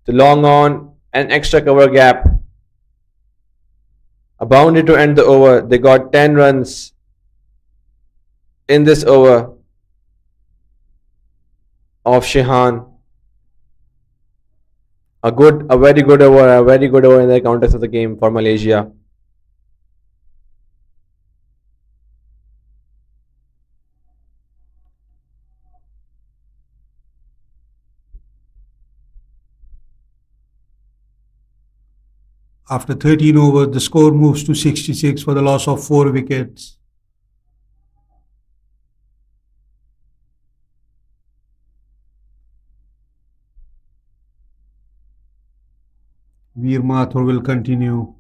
the long on and extra cover gap. A boundary to end the over. They got 10 runs in this over. of Shehan. A very good over, a very good over in the context of the game for Malaysia. After 13 overs, the score moves to 66 for the loss of 4 wickets. Veer Mathur will continue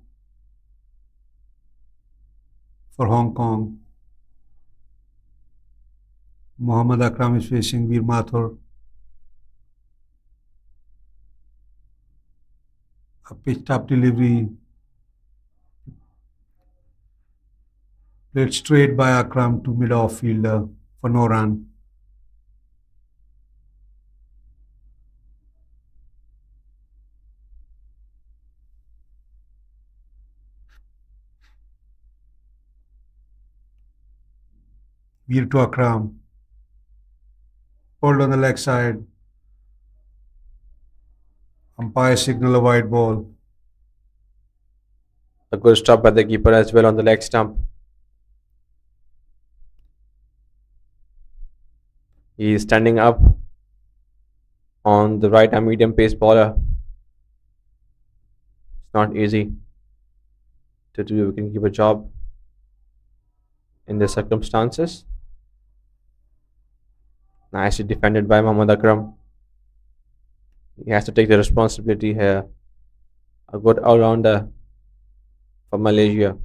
for Hong Kong. Mohammad Akram is facing Veer Mathur. A pitched up delivery played straight by Akram to mid-off fielder for no run. Veer to Akram. Pulled on the leg side. Umpire signal a wide ball. A good stop by the keeper as well on the leg stump. He is standing up on the right arm medium pace bowler. It's not easy to do a wicketkeeper job in the circumstances. Nicely defended by Mohammad Akram. He has to take the responsibility here. A good all-rounder for Malaysia.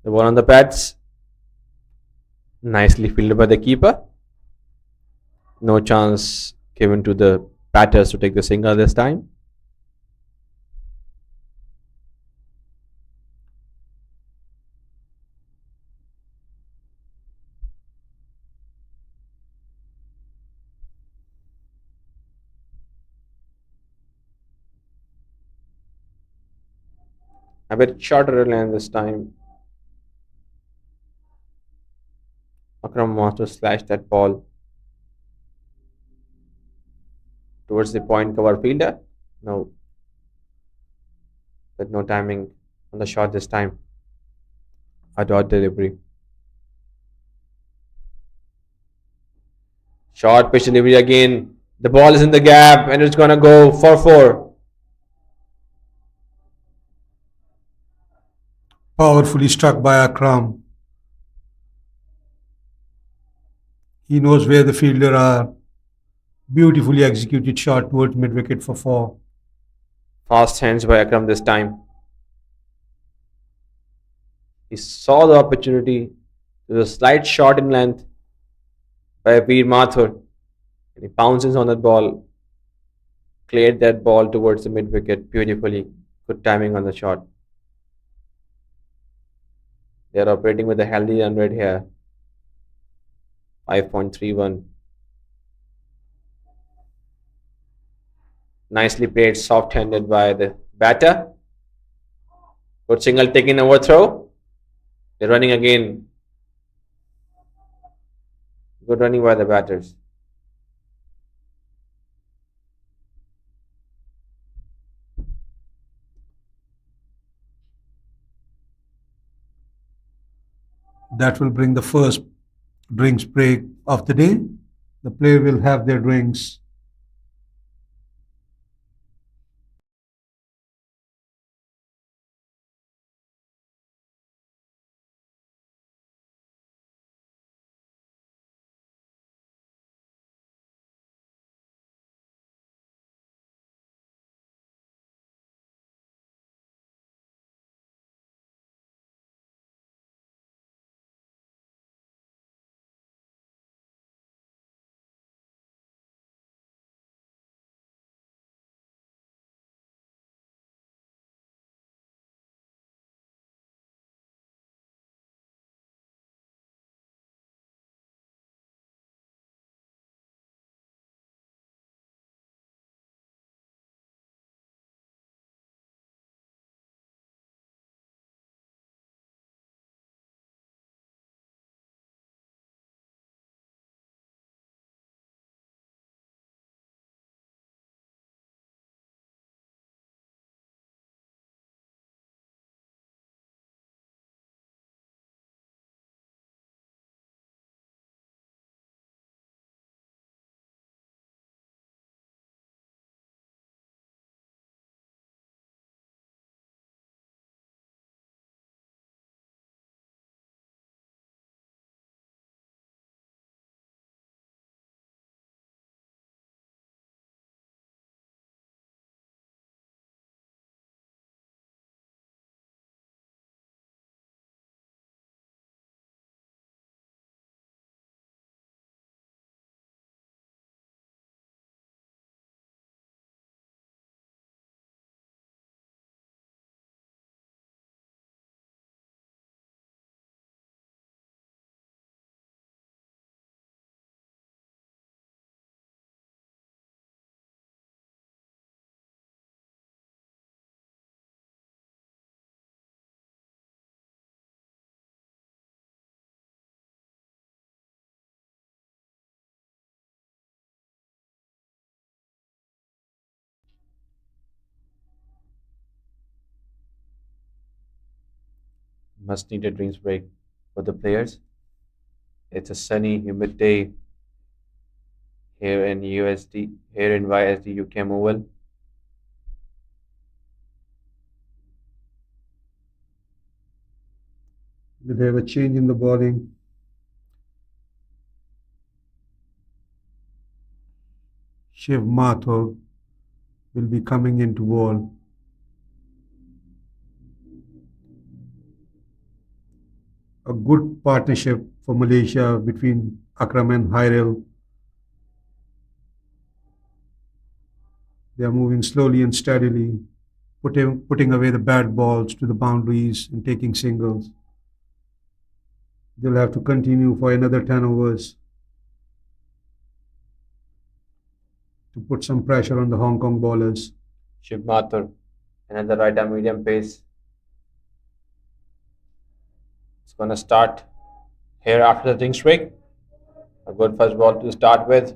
The ball on the pads. Nicely fielded by the keeper. No chance given to the batters to take the single this time. A bit shorter line this time. Akram wants to slash that ball towards the point cover fielder. No. But no timing on the shot this time. A dot delivery. Short pitch delivery again. The ball is in the gap and it's gonna go for 4. Powerfully struck by Akram. He knows where the fielder are. Beautifully executed shot towards mid-wicket for 4. Fast hands by Akram this time. He saw the opportunity. There was a slight shot in length by Veer Mathur. And he pounces on that ball. Cleared that ball towards the mid wicket beautifully. Good timing on the shot. They are operating with a healthy run rate here. 5.31. Nicely played, soft-handed by the batter. Good single taken overthrow. They're running again. Good running by the batters. That will bring the first drinks break of the day. The player will have their drinks. Must need a drinks break for the players. It's a sunny, humid day here in YSD-UKM Oval. They have a change in the bowling. Shiv Mathur will be coming into bowl. A good partnership for Malaysia between Akram and Hairil. They are moving slowly and steadily, putting away the bad balls to the boundaries and taking singles. They'll have to continue for another 10 overs to put some pressure on the Hong Kong bowlers. Shiv Mathur, another right arm medium pace. It's going to start here after the drinks break. A good first ball to start with.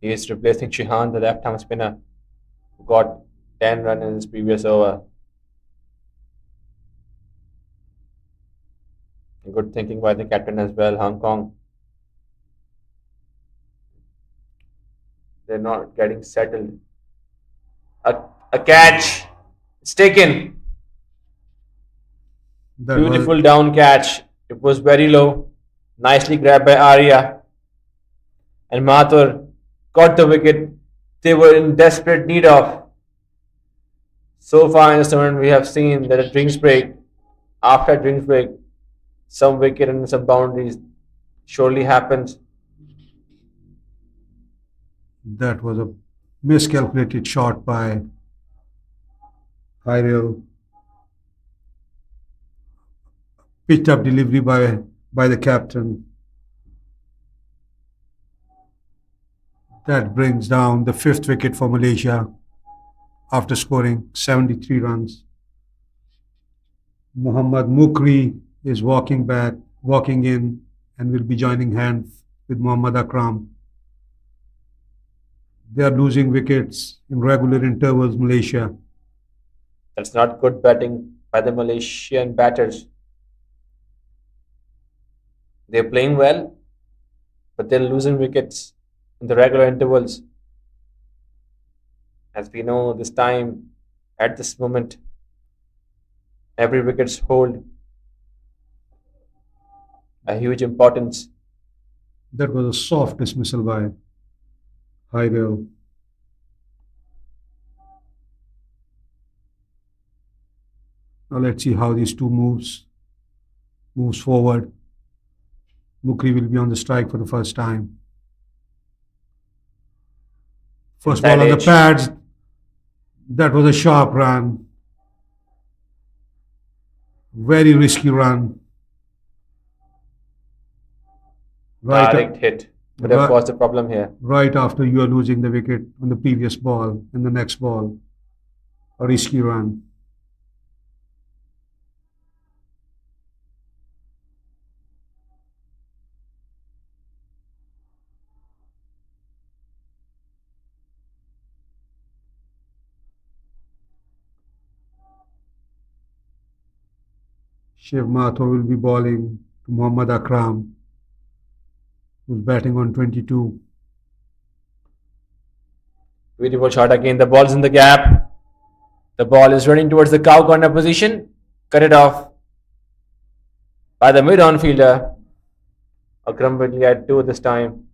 He is replacing Shihan, the left arm spinner, who got 10 runs in his previous over. Good thinking by the captain as well. Hong Kong, they're not getting settled. A catch. It's taken. Beautiful down catch. It was very low. Nicely grabbed by Arya. And Mathur got the wicket they were in desperate need of. So far in this tournament, we have seen that a drinks break, after a drinks break, some wicket and some boundaries surely happens. That was a miscalculated shot by Hairil. Pitched up delivery by the captain. That brings down the 5th wicket for Malaysia after scoring 73 runs. Muhammad Mukri is walking in, and will be joining hands with Muhammad Akram. They are losing wickets in regular intervals, Malaysia. That's not good batting by the Malaysian batters. They're playing well, but they're losing wickets in the regular intervals. As we know, this time, at this moment, every wicket's hold a huge importance. That was a soft dismissal by Hairil. Now let's see how these two moves forward. Mukri will be on the strike for the first time. First ball on the pads. That was a sharp run. Very risky run. Direct hit would have caused a problem here. Right after you are losing the wicket on the previous ball and the next ball. A risky run. Shiv Mathur will be bowling to Muhammad Akram, who's batting on 22. Beautiful shot again. The ball's in the gap. The ball is running towards the cow corner position. Cut it off by the mid-on fielder. Akram will get 2 this time.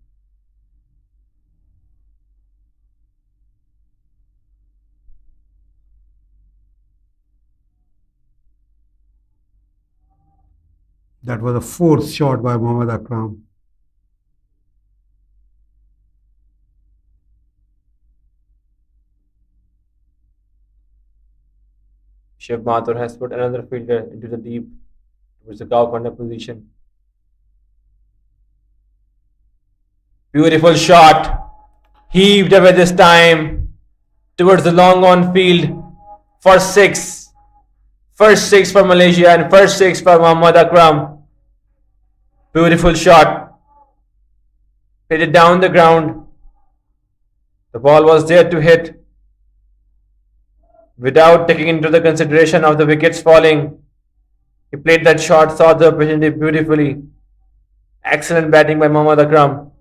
That was the 4th shot by Muhammad Akram. Shiv Mathur has put another fielder into the deep towards the cow corner position. Beautiful shot. Heaved away this time towards the long on field for 6. First 6 for Malaysia and first 6 for Muhammad Akram. Beautiful shot. Hit it down the ground. The ball was there to hit without taking into the consideration of the wickets falling. He played that shot, saw the opportunity beautifully. Excellent batting by Mohammad Akram.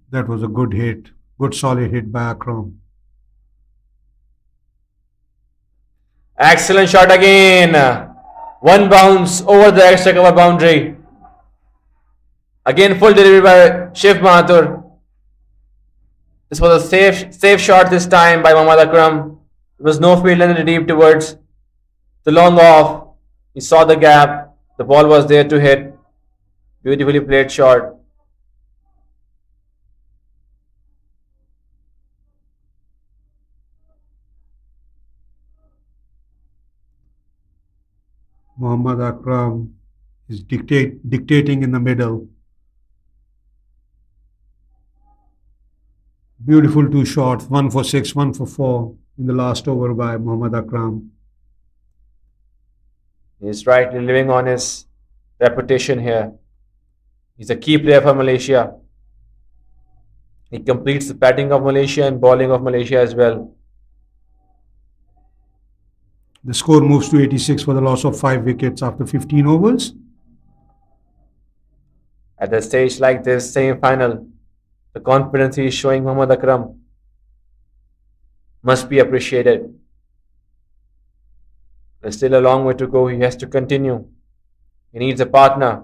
That was a good hit, good solid hit by Akram. Excellent shot again. One bounce over the extra cover boundary. Again, full delivery by Shiv Mahathur. This was a safe shot this time by Mohammad Akram. There was no field in the deep towards the long off. He saw the gap. The ball was there to hit. Beautifully played shot. Muhammad Akram is dictating in the middle. Beautiful two shots, one for six, one for four in the last over by Muhammad Akram. He's rightly living on his reputation here. He's a key player for Malaysia. He completes the batting of Malaysia and bowling of Malaysia as well. The score moves to 86 for the loss of 5 wickets after 15 overs. At a stage like this, semi-final, the confidence he is showing Mohammad Akram must be appreciated. There's still a long way to go. He has to continue. He needs a partner.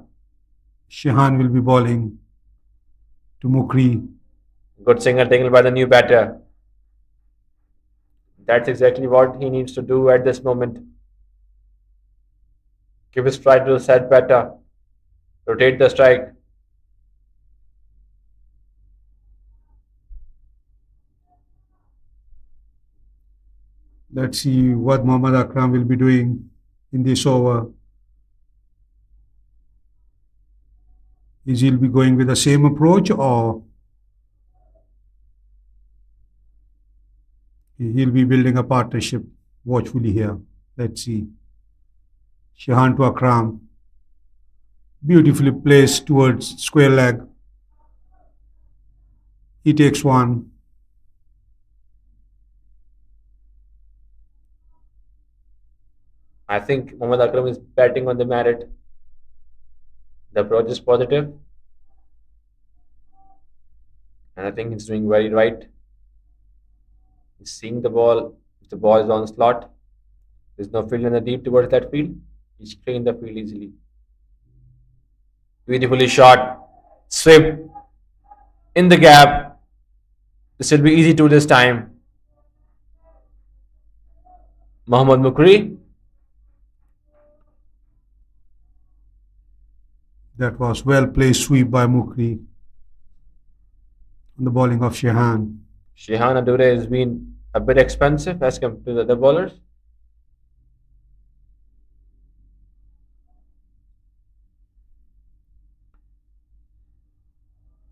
Shehan will be bowling to Mukri. Good single taken by the new batter. That's exactly what he needs to do at this moment. Give his stride to the set batter. Rotate the strike. Let's see what Muhammad Akram will be doing in this over. Is he'll be going with the same approach or he'll be building a partnership watchfully here. Let's see. Shehan to Akram. Beautifully placed towards square leg. He takes one. I think Mohammad Akram is batting on the merit. The approach is positive. And I think he's doing very right. He's seeing the ball. If the ball is on slot, there's no field in the deep towards that field. He's clearing the field easily. Beautifully shot. Sweep in the gap. This will be easy to this time. Mohammad Mukri. That was well placed sweep by Mukri on the bowling of Shehan. Shehan Adure has been a bit expensive as compared to the other bowlers.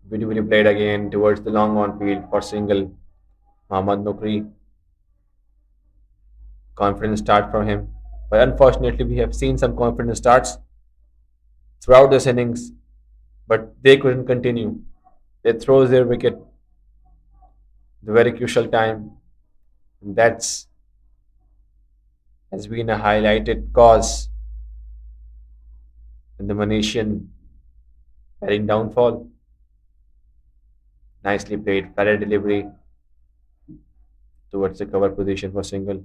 Beautifully played again towards the long on field for single. Mohammad Mukri. Confident start from him. But unfortunately, we have seen some confident starts throughout this innings, but they couldn't continue. They throw their wicket the very crucial time. And that's has been a highlighted cause in the Malaysian batting downfall. Nicely played, fair delivery towards the cover position for single.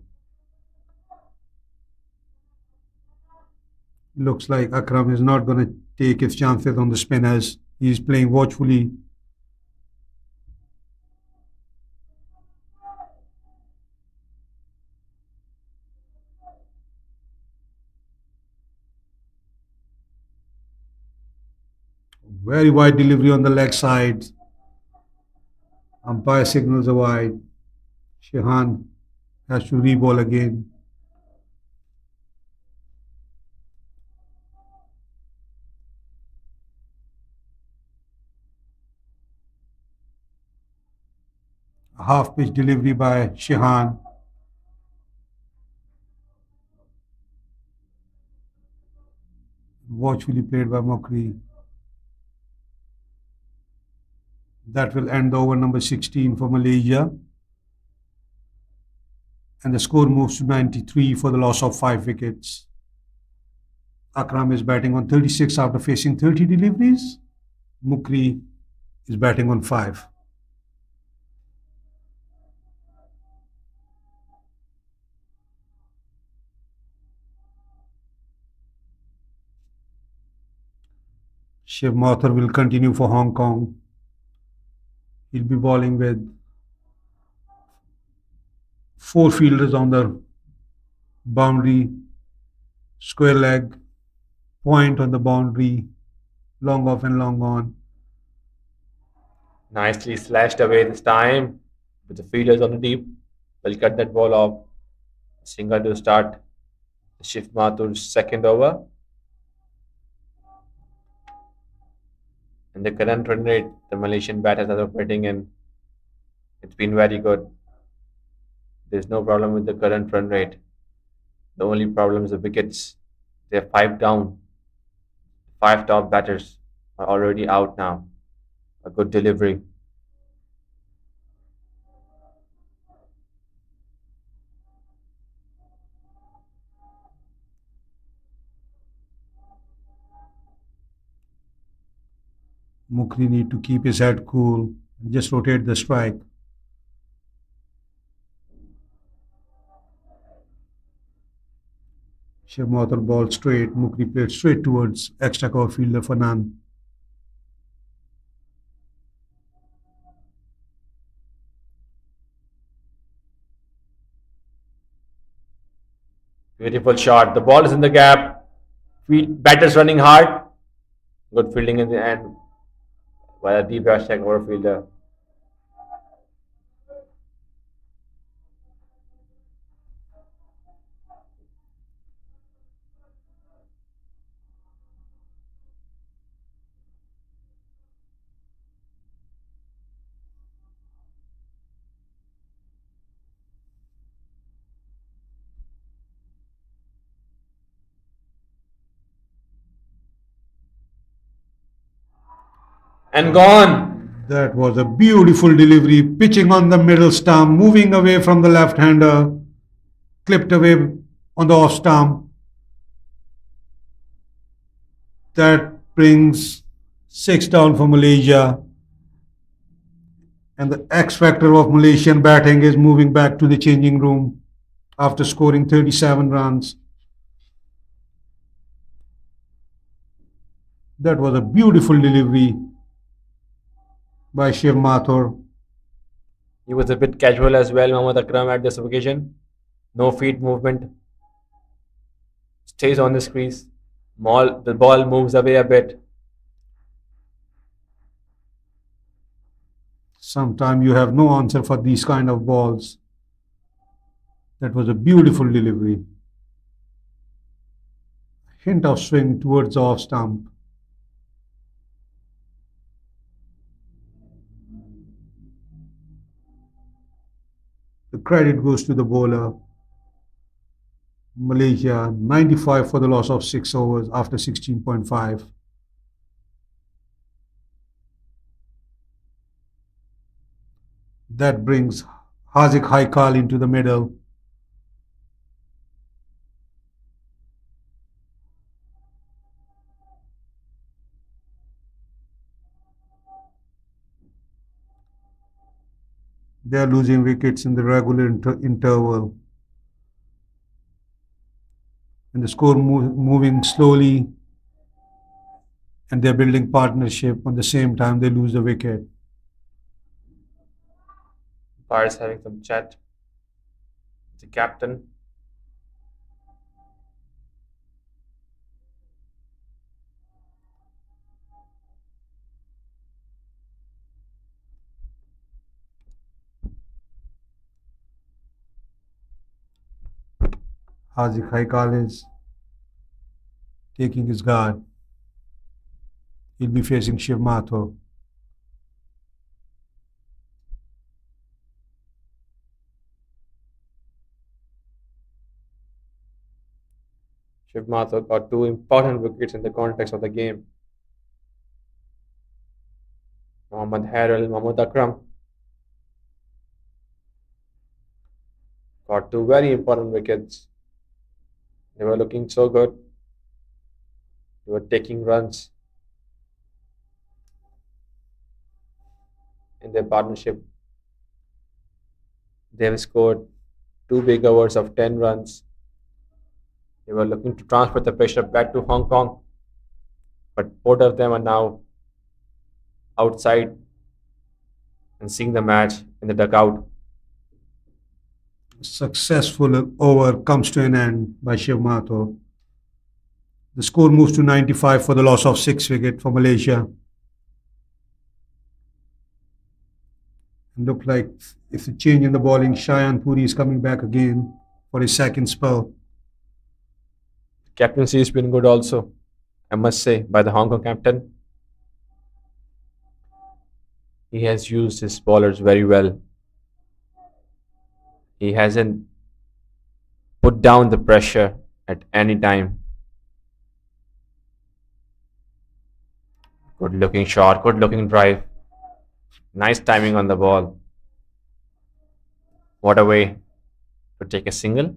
Looks like Akram is not going to take his chances on the spinners. He's playing watchfully. Very wide delivery on the leg side. Umpire signals a wide. Shehan has to re-ball again. A half-pitch delivery by Shehan. Watchfully played by Mokri. That will end over number 16 for Malaysia. and the score moves to 93 for the loss of 5 wickets. Akram is batting on 36 after facing 30 deliveries. Mukri is batting on 5. Shiv Mathur will continue for Hong Kong. He'll be bowling with 4 fielders on the boundary, square leg, point on the boundary, long off and long on. Nicely slashed away this time with the fielders on the deep. Will cut that ball off. Single to start Shiv Mathur's second over. And the current run rate the Malaysian batters are operating in, it's been very good. There's no problem with the current run rate. The only problem is the wickets. They're 5 down. 5 top batters are already out now. A good delivery. Mukri need to keep his head cool, just rotate the strike. Shiv Mathur ball straight, Mukri played straight towards extra cover fielder for none. Beautiful shot. The ball is in the gap. Batters running hard. Good fielding in the end by a deep hashtag over fielder. And gone. That was a beautiful delivery, pitching on the middle stump, moving away from the left-hander, clipped away on the off stump. That brings 6 down for Malaysia. And the X factor of Malaysian batting is moving back to the changing room after scoring 37 runs. That was a beautiful delivery by Shiv Mathur. He was a bit casual as well, Mohammad Akram, at this occasion. No feet movement. Stays on the crease. The ball moves away a bit. Sometimes you have no answer for these kind of balls. That was a beautiful delivery. Hint of swing towards the off stump. The credit goes to the bowler. Malaysia 95 for the loss of 6 overs after 16.5. That brings Haziq Haikal into the middle. They are losing wickets in the regular interval. And the score moving slowly, and they're building partnership. On the same time, they lose the wicket. Pirates having some chat. The captain. Haziq Haikal is taking his guard. He'll be facing Shiv Mathur. Shiv Mathur got 2 important wickets in the context of the game. Mohammad Hairil, Mohammad Akram Got two very important wickets. They were looking so good. They were taking runs in their partnership. They have scored two big overs of 10 runs. They were looking to transfer the pressure back to Hong Kong, but both of them are now outside and seeing the match in the dugout. Successful over comes to an end by Shiv Mathur. The score moves to 95 for the loss of 6 wickets for Malaysia. And look like if the change in the bowling, Shayan Puri is coming back again for his second spell. Captaincy has been good also, I must say, by the Hong Kong captain. He has used his bowlers very well. He hasn't put down the pressure at any time. Good looking shot, good looking drive. Nice timing on the ball. What a way to take a single.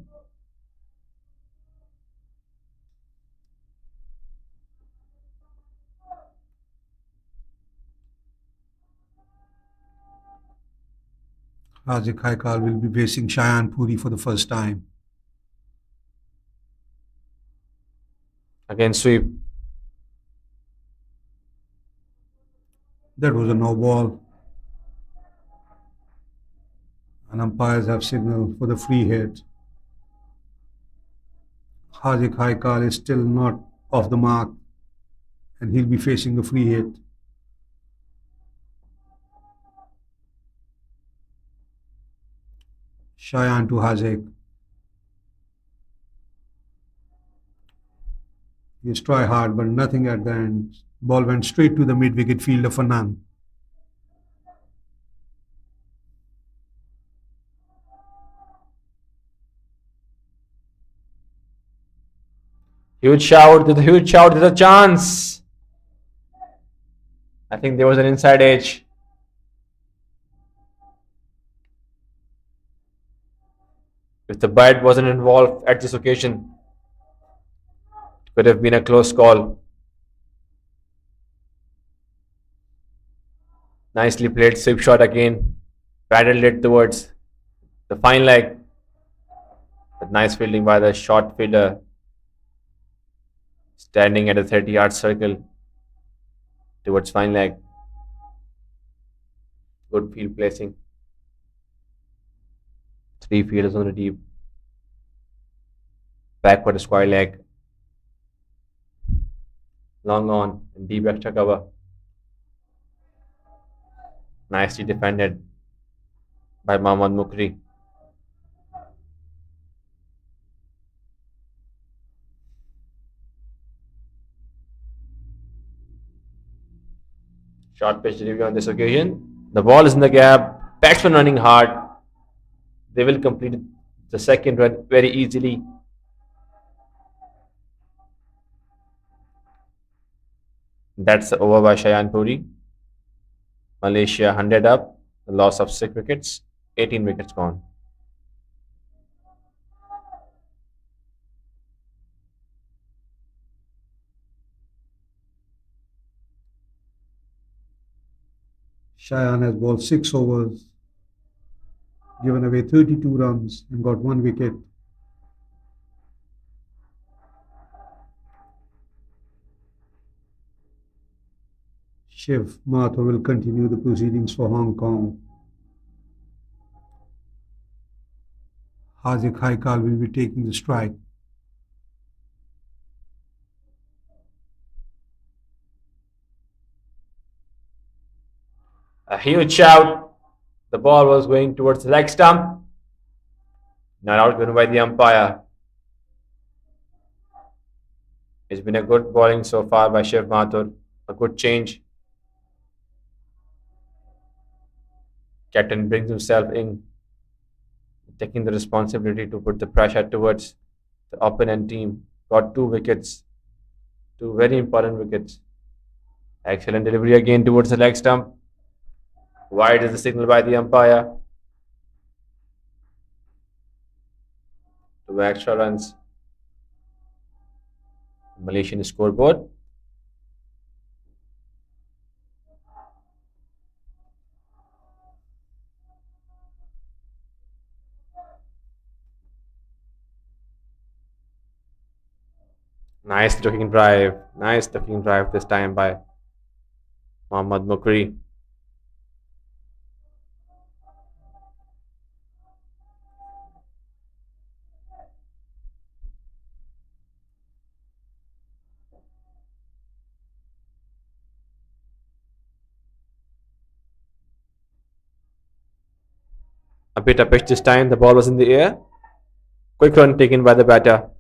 Haziq Haikal will be facing Shayan Puri for the first time. Again, sweep. That was a no ball. And umpires have signaled for the free hit. Haziq Haikal is still not off the mark and he'll be facing the free hit. Shayan to Haziq. He's try hard, but nothing at the end. Ball went straight to the mid-wicket fielder for none. Huge shout, there's a huge shout, there's a chance. I think there was an inside edge. If the bat wasn't involved at this occasion, it could have been a close call. Nicely played sweep shot again. Paddled it towards the fine leg. But nice fielding by the short fielder. Standing at a 30-yard circle towards fine leg. Good field placing. 3 fielders on the deep. Backward square leg. Long on and deep extra cover. Nicely defended by Mohammad Mukri. Short pitch delivery on this occasion. The ball is in the gap. Batsman running hard. They will complete the second run very easily. That's the over by Shayan Puri. Malaysia 100 up. The loss of 6 wickets. 18 wickets gone. Shayan has bowled 6 overs, given away 32 runs and got 1 wicket. Shiv Mathur will continue the proceedings for Hong Kong. Haziq Haikal will be taking the strike. A huge shout. The ball was going towards the leg stump. Not out given by the umpire. It's been a good bowling so far by Shiv Mathur. A good change. Captain brings himself in, taking the responsibility to put the pressure towards the opponent team. Got 2 wickets. 2 very important wickets. Excellent delivery again towards the leg stump. Wide is the signal by the umpire. 2 extra runs. Malaysian scoreboard. Nice looking drive. Nice looking drive this time by Mohammad Mukri. A bit of pitch this time. The ball was in the air. Quick run taken by the batter.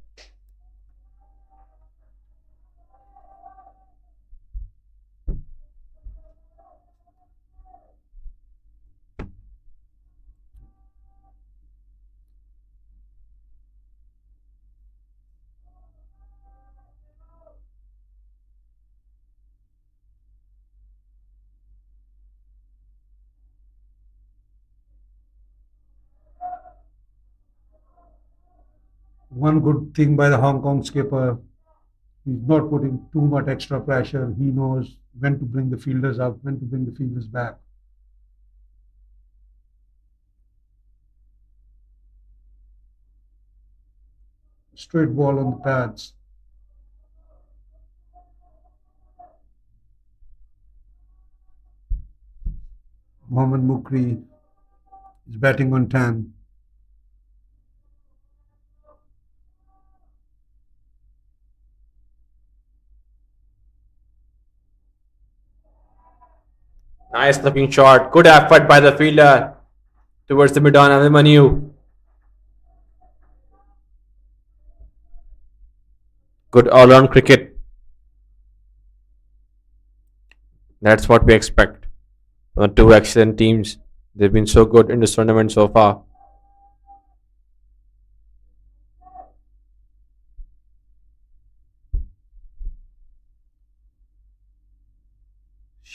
One good thing by the Hong Kong skipper, he's not putting too much extra pressure. He knows when to bring the fielders up, when to bring the fielders back. Straight ball on the pads. Mohammad Mukri is batting on 10. Nice looking shot. Good effort by the fielder towards the mid-on of the Manu. Good all-round cricket. That's what we expect. Two excellent teams. They've been so good in this tournament so far.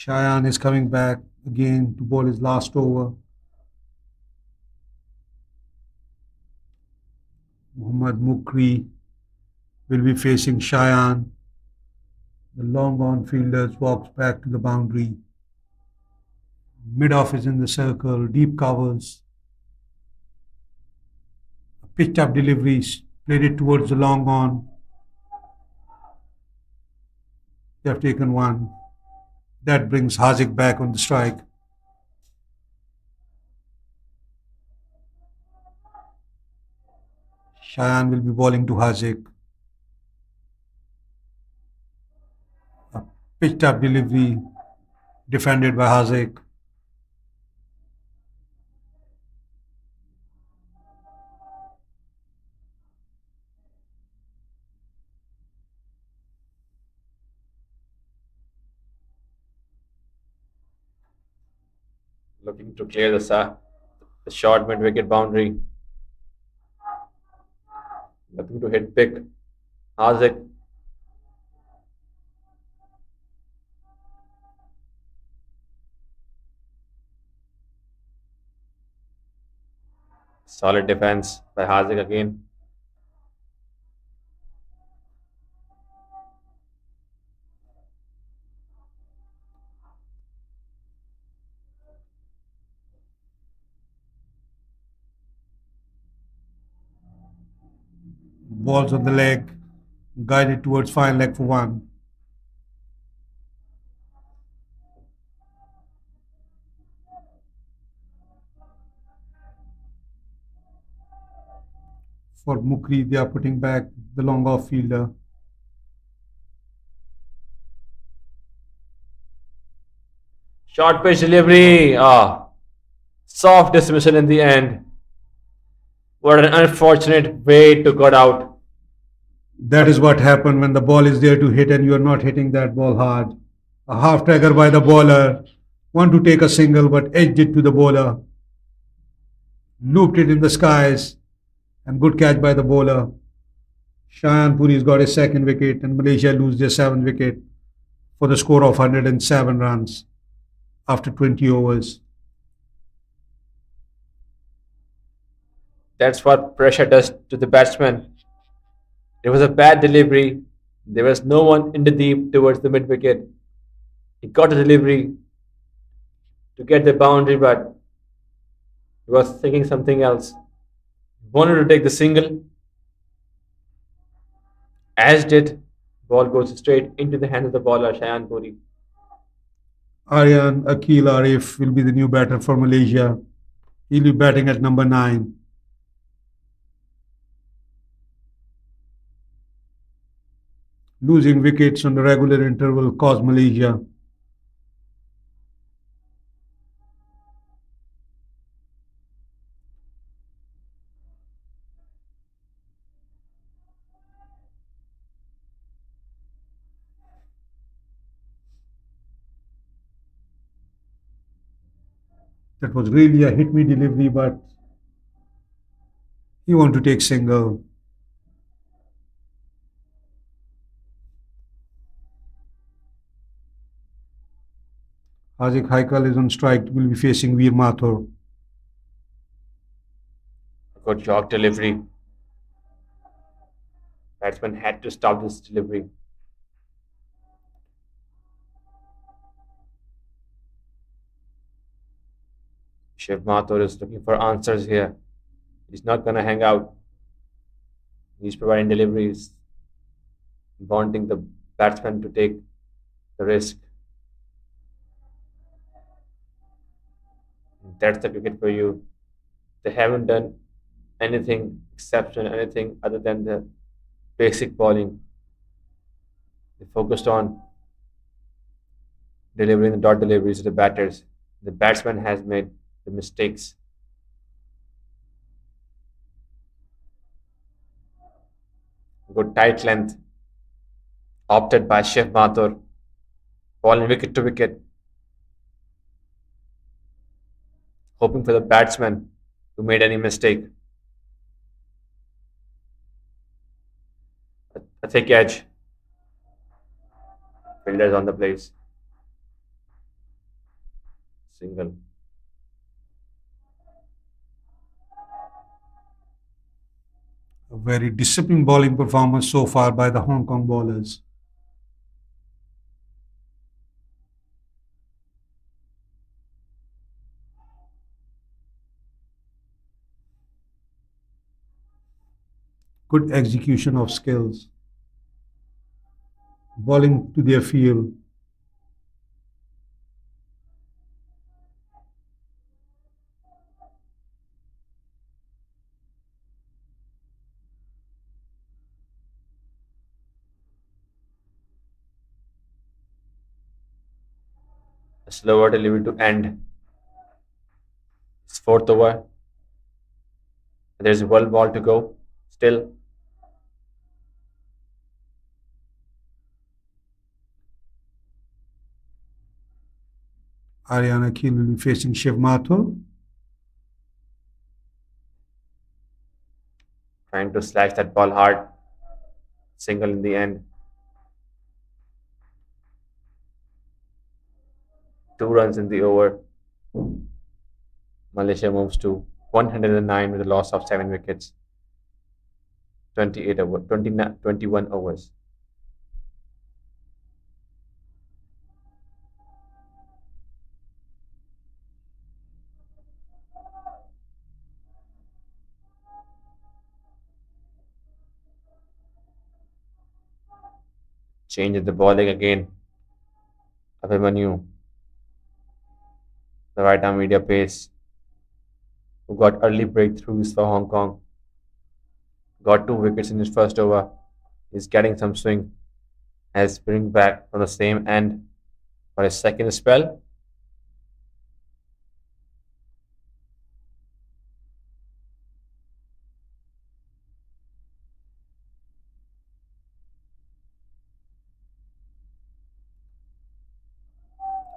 Shayan is coming back again to bowl his last over. Mohammad Mukri will be facing Shayan. The long on fielders walks back to the boundary. Mid-off is in the circle, deep covers. Pitched up deliveries, played it towards the long on. They have taken one. That brings Haziq back on the strike. Shayan will be bowling to Haziq. A pitched up delivery defended by Haziq. Looking to clear the short mid-wicket boundary. Looking to hit big. Haziq. Solid defense by Haziq again. Balls on the leg, guided towards fine leg for one. For Mukri, they are putting back the long off fielder. Short pitch delivery. Soft dismissal in the end. What an unfortunate way to got out. That is what happened when the ball is there to hit and you are not hitting that ball hard. A half trigger by the bowler. Want to take a single but edged it to the bowler. Looped it in the skies. And good catch by the bowler. Shayan Puri's got his second wicket and Malaysia lose their 7th wicket for the score of 107 runs after 20 overs. That's what pressure does to the batsman. It was a bad delivery. There was no one in the deep towards the mid wicket. He got a delivery to get the boundary, but he was thinking something else. He wanted to take the single, as did. Ball goes straight into the hands of the bowler, Shayan Puri. Aryan Akil Arif will be the new batter for Malaysia. He'll be batting at number 9. Losing wickets on the regular interval caused Malaysia. That was really a hit me delivery, but he want to take single. Hazik Haikal is on strike, will be facing Veer Mathur. Good jog delivery. Batsman had to stop this delivery. Shiv Mathur is looking for answers here. He's not going to hang out. He's providing deliveries, wanting the batsman to take the risk. That's the cricket for you. They haven't done anything exceptional, anything other than the basic bowling. They focused on delivering the dot deliveries to the batters. The batsman has made the mistakes. Good tight length opted by Shiv Mathur. Ball in wicket to wicket. Hoping for the batsman who made any mistake. A thick edge. Fielders on the place. Single. A very disciplined bowling performance so far by the Hong Kong bowlers. Good execution of skills. Bowling to their field. A slower delivery to end. It's fourth over. There's one ball to go. Still. Aryan Akil will be facing Shiv Mathur. Trying to slash that ball hard. Single in the end. 2 runs in the over. Malaysia moves to 109 with a loss of 7 wickets. 21 overs. Change in the bowling again. Abhimanyu, the right arm media pace, who got early breakthroughs for Hong Kong. Got 2 wickets in his first over. He's getting some swing. Has bring back from the same end for his second spell.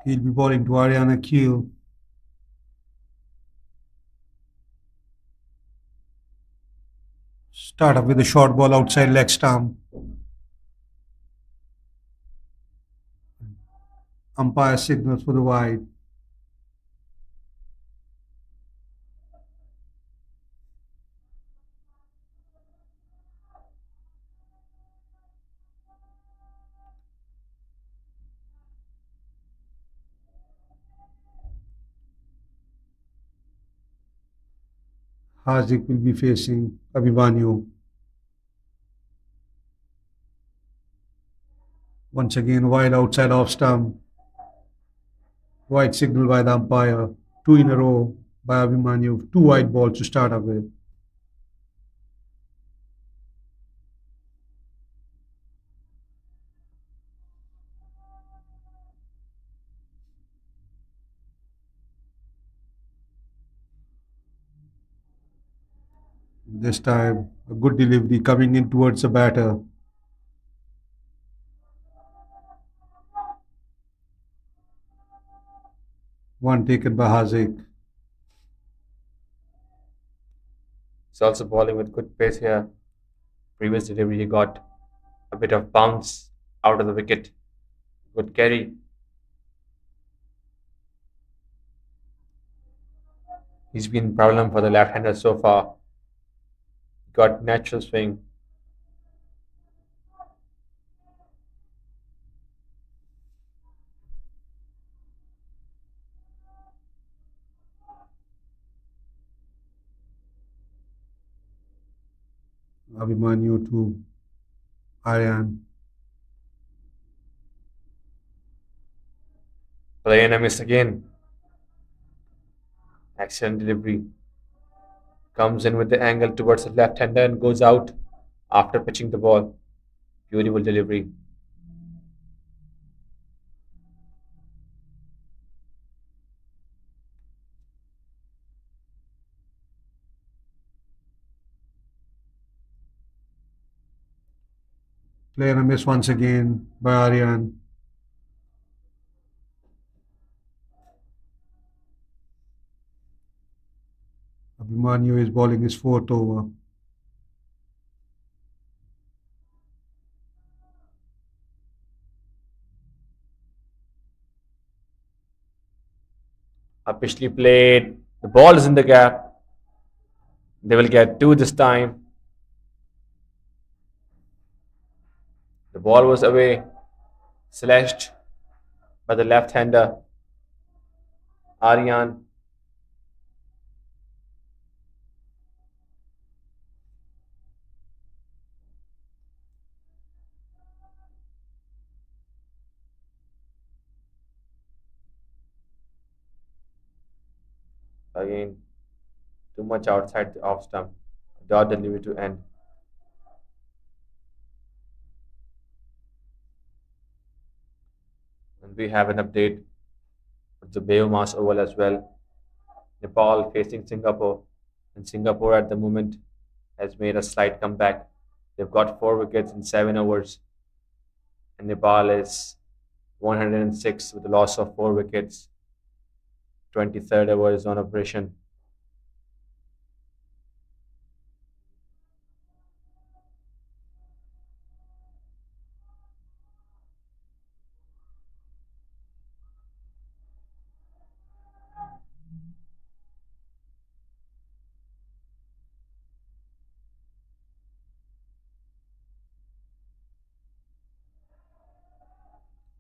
He'll be bowling to Aryan Akil. Start up with a short ball outside leg stump. Umpire signals for the wide. Hazik will be facing Abhimanyu. Once again, wide outside off stump. Wide signal by the umpire. Two in a row by Abhimanyu. Two wide balls to start off with. This time, a good delivery coming in towards the batter. One taken by Hazik. He's also bowling with good pace here. Previous delivery, he got a bit of bounce out of the wicket. Good carry. He's been a problem for the left-hander so far. Got natural swing. Abhimanyu to Aryan. Playing a miss again. Excellent delivery. Comes in with the angle towards the left-hander and goes out after pitching the ball. Beautiful delivery. Player a miss once again by Aryan. Abhimanyu is bowling his fourth over. Officially played. The ball is in the gap. They will get two this time. The ball was away, slashed by the left-hander Aryan. Again, too much outside the off stump. Dot delivery to end. And we have an update for the Biomass Oval as well. Nepal facing Singapore, and Singapore at the moment has made a slight comeback. They've got 4 wickets in 7 overs, and Nepal is 106 with a loss of 4 wickets. 23rd over is on operation.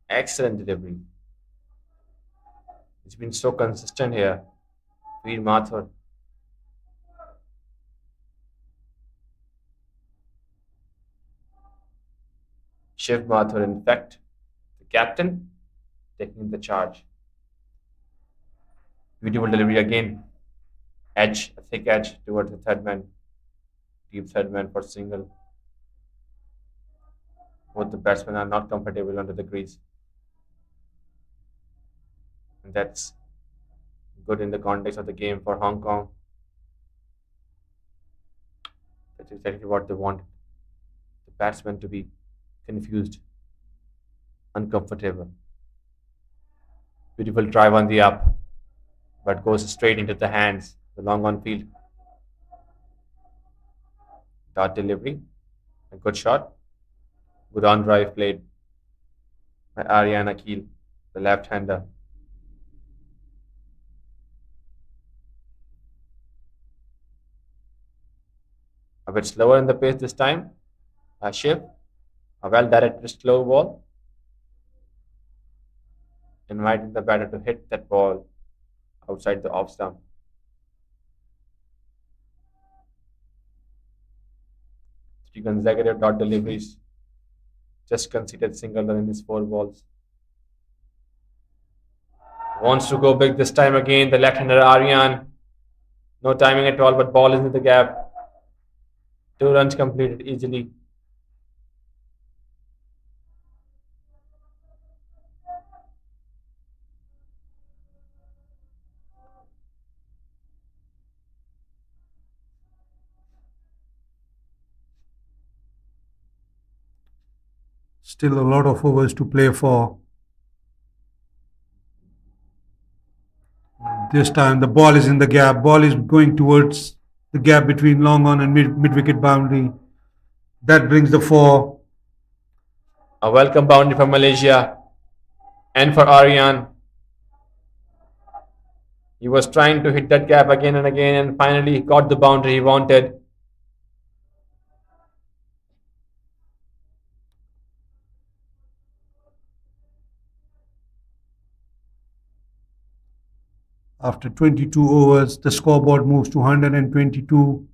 Excellent delivery. It's been so consistent here. Veer Mathur. Shiv Mathur, in fact, the captain, taking the charge. Beautiful delivery again. Edge, a thick edge towards the third man. Deep third man for single. Both the batsmen are not comfortable under the crease. And that's good in the context of the game for Hong Kong. That's exactly what they want. The batsmen to be confused, uncomfortable. Beautiful drive on the up, but goes straight into the hands. The long on field. Dot delivery. A good shot. Good on drive played by Aryan Akil, the left hander. A bit slower in the pace this time. Shiv, a well directed slow ball, inviting the batter to hit that ball outside the off stump. Three consecutive dot deliveries. Just conceded single run in his 4 balls. Wants to go big this time again. The left-hander Aryan. No timing at all, but ball is in the gap. 2 runs completed easily. Still a lot of overs to play for. This time the ball is in the gap. Ball is going towards the gap between long on and mid-wicket boundary. That brings the 4. A welcome boundary for Malaysia and for Aryan. He was trying to hit that gap again and again, and finally he got the boundary he wanted. After 22 overs, the scoreboard moves to 122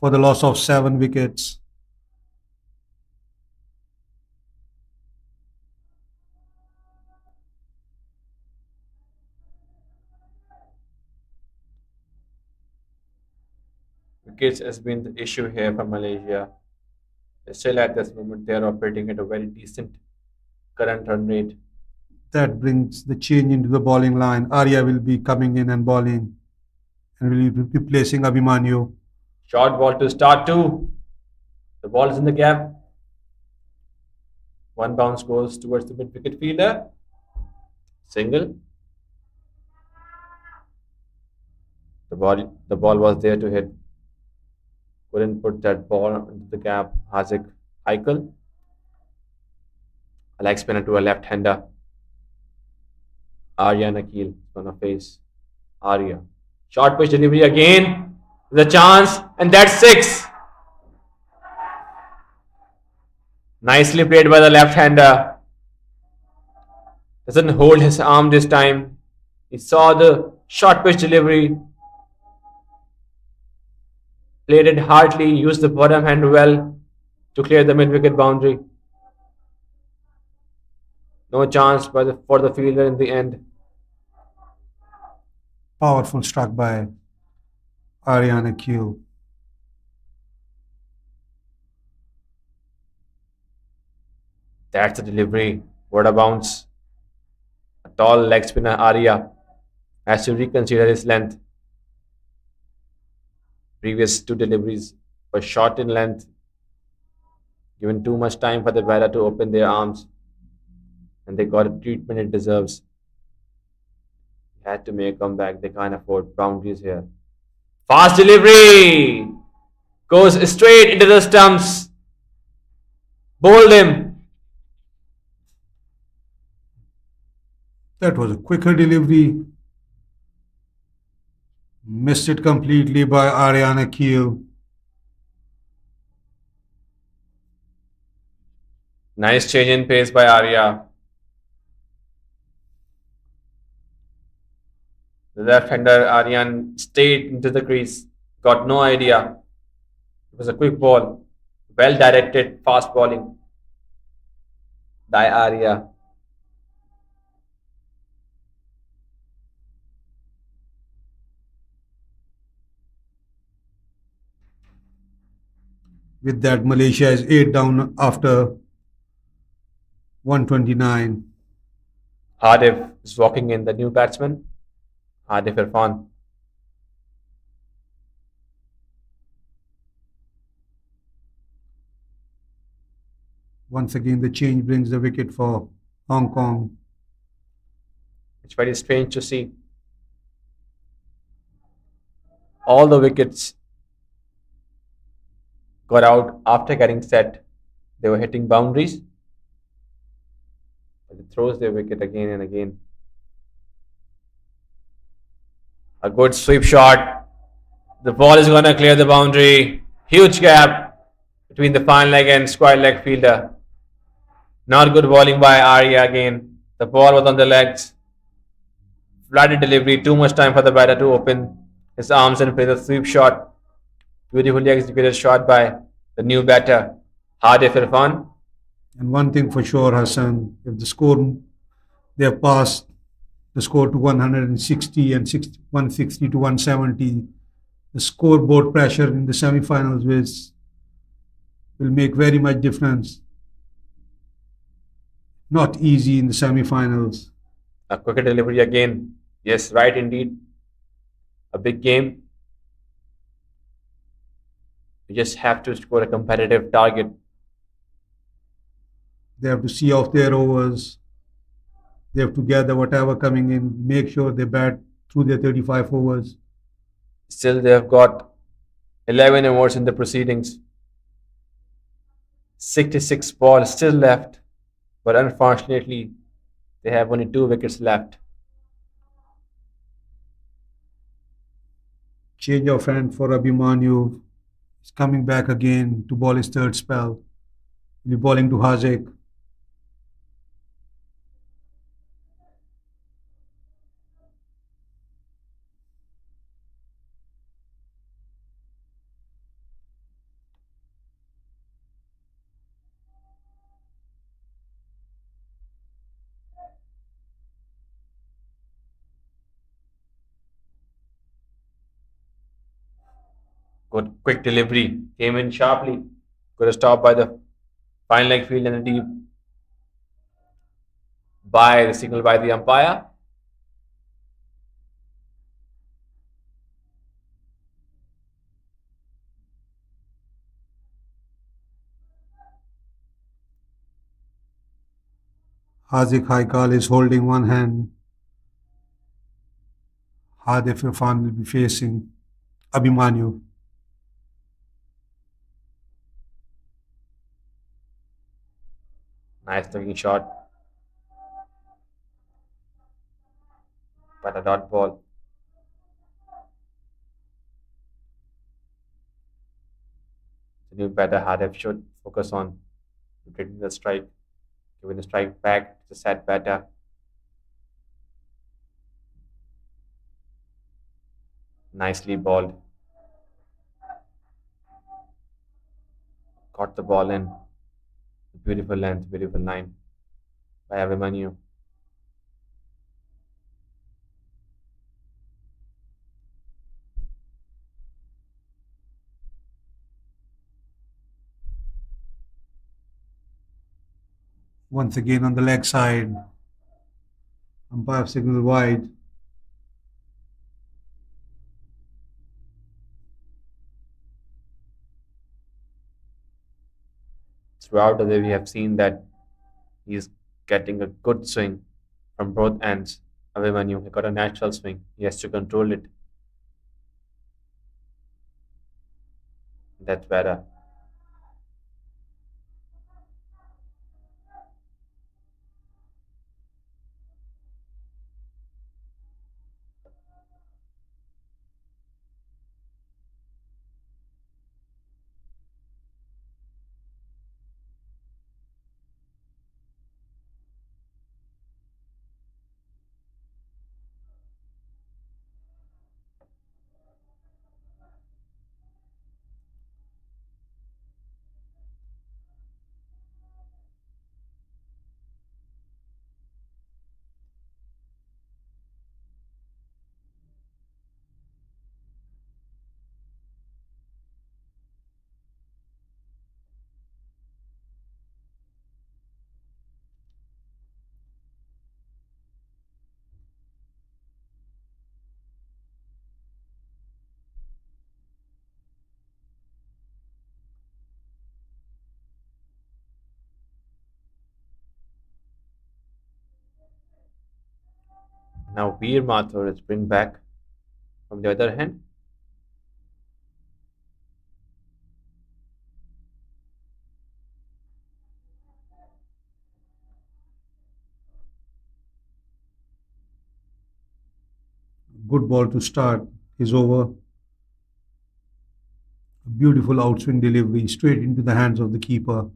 for the loss of 7 wickets. Wickets has been the issue here for Malaysia. Still at this moment, they are operating at a very decent current run rate. That brings the change into the bowling line. Arya will be coming in and bowling and will be replacing Abhimanyu. Short ball to start 2. The ball is in the gap. 1 bounce goes towards the mid-wicket fielder. Single. The ball was there to hit. Couldn't put that ball into the gap. Hazik Haikal. A leg spinner to a left-hander. Arya Nakil is gonna face Arya. Short pitch delivery again. The chance, and that's 6. Nicely played by the left-hander. Doesn't hold his arm this time. He saw the short pitch delivery. Played it hardly, used the bottom hand well to clear the mid-wicket boundary. No chance for the fielder in the end. Powerful struck by Ariana Q. That's the delivery. What a bounce. A tall leg spinner Arya has to reconsider his length. Previous 2 deliveries were short in length, given too much time for the batter to open their arms, and they got a treatment it deserves. Had to make a comeback. They can't afford boundaries here. Fast delivery goes straight into the stumps. Bowled him. That was a quicker delivery. Missed it completely by Ariana Keel. Nice change in pace by Arya. The left-hander Aryan stayed into the crease. Got no idea. It was a quick ball. Well directed, fast bowling by Arya. With that, Malaysia is 8 down after 129. Hardif is walking in, the new batsman. Hardif Irfan. Once again, the change brings the wicket for Hong Kong. It's very strange to see. All the wickets got out after getting set. They were hitting boundaries. But it throws their wicket again and again. A good sweep shot. The ball is going to clear the boundary. Huge gap between the fine leg and square leg fielder. Not good bowling by Arya again. The ball was on the legs. Flooded delivery. Too much time for the batter to open his arms and play the sweep shot. Beautifully executed shot by the new batter, Hadif Irfan. And one thing for sure, Hassan, if the score they have passed the score to 160 and 160 to 170, the scoreboard pressure in the semi-finals will make very much difference. Not easy in the semi-finals. A quicker delivery again. Yes, right indeed. A big game. You just have to score a competitive target. They have to see off their overs. They have to gather whatever coming in, make sure they bat through their 35 overs. Still, they have got 11 overs in the proceedings. 66 balls still left, but unfortunately, they have only 2 wickets left. Change of hand for Abhimanyu. He's coming back again to ball his third spell. He'll be bowling to Hazik. Good quick delivery. Came in sharply. Could have stopped by the fine leg field and the deep by the signal by the umpire. Hazik Haikal is holding one hand. Hadif Irfan will be facing Abhimanyu. Nice looking shot. But a dot ball. The new batter Hadif should focus on rotating the strike, giving the strike back to the set batter. Nicely balled. Got the ball in. Beautiful length, beautiful line by Abhimanyu. Once again on the leg side. Umpire signal wide. Throughout the day, we have seen that he's getting a good swing from both ends. Abhimanyu, he got a natural swing. He has to control it. That's better. Now Veer Mathur is bring back from the other hand. Good ball to start his over. A beautiful outswing delivery straight into the hands of the keeper.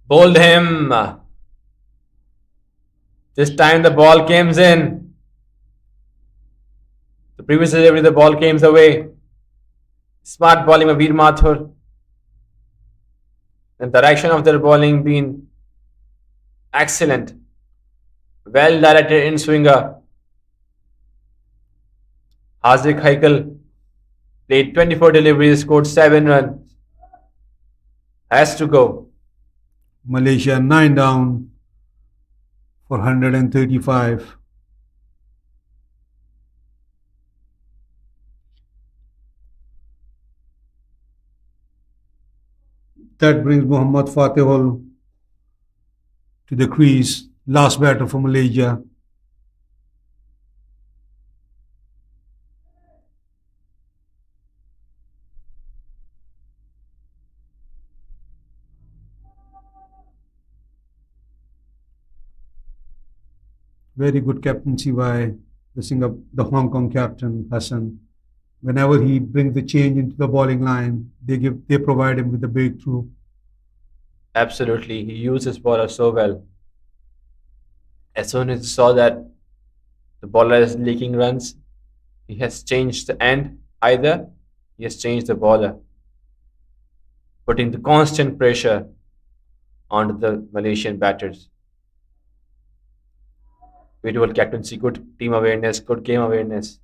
Bowled him. This time the ball came in. The previous delivery, the ball came away. Smart bowling by Veer Mathur. The direction of their bowling been excellent. Well directed in swinger. Hazik Haikal played 24 deliveries, scored 7 runs. Has to go. Malaysia 9 down for 135. That brings Muhammad Fatehul to the crease. Last batter for Malaysia. Very good captaincy by the Hong Kong captain Hassan. Whenever he brings the change into the bowling line, they provide him with the breakthrough. Absolutely, he used his bowler so well. As soon as he saw that the bowler is leaking runs, he has changed the end. Either he has changed the bowler, putting the constant pressure onto the Malaysian batters. Beautiful captaincy, good team awareness, good game awareness.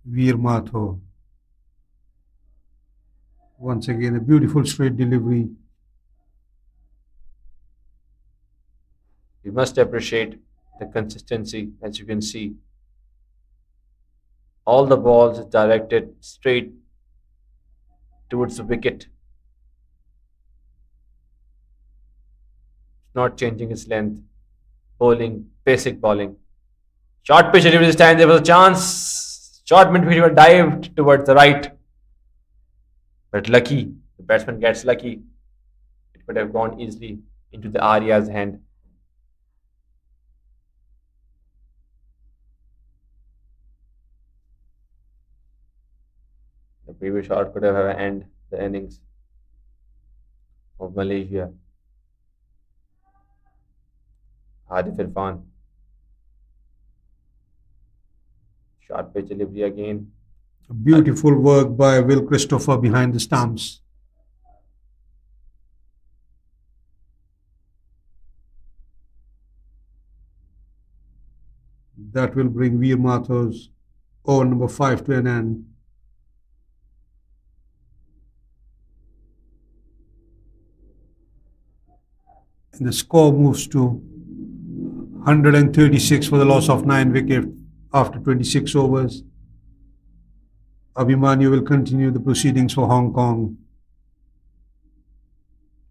Veer Mathur. Once again, a beautiful straight delivery. We must appreciate the consistency, as you can see. All the balls is directed straight towards the wicket. Not changing its length. Bowling, basic bowling. Short pitch delivery this time, there was a chance. Short midfielder dived towards the right. But lucky, the batsman gets lucky. It could have gone easily into the Arya's hand. The previous shot could have ended the innings of Malaysia. Hadif Irfan. Short pitch delivery again. Beautiful work by Will Christopher behind the stumps. That will bring Veer Mathur's over number 5 to an end. And the score moves to 136 for the loss of 9 wickets after 26 overs. Abhimanyu will continue the proceedings for Hong Kong.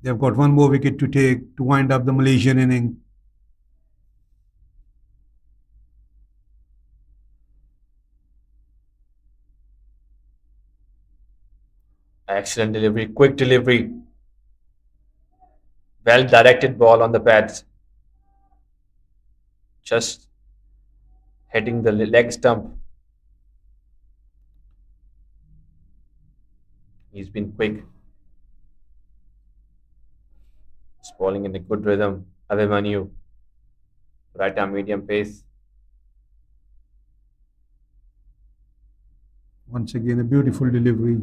They've got one more wicket to take to wind up the Malaysian inning. Excellent delivery, quick delivery. Well directed ball on the pads. Just hitting the leg stump. He's been quick. He's bowling in a good rhythm. Abhimanyu. Right arm medium pace. Once again, a beautiful delivery.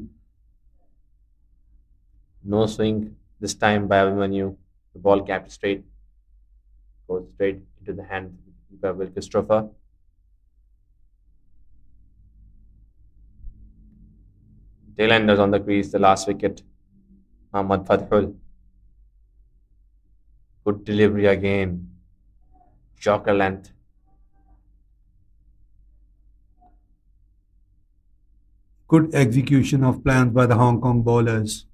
No swing this time by Abhimanyu. The ball capped straight. Goes straight into the hand by Will Christopher. Tailenders on the crease, the last wicket. Muhammad Fathul. Good delivery again. Joker length. Good execution of plans by the Hong Kong bowlers.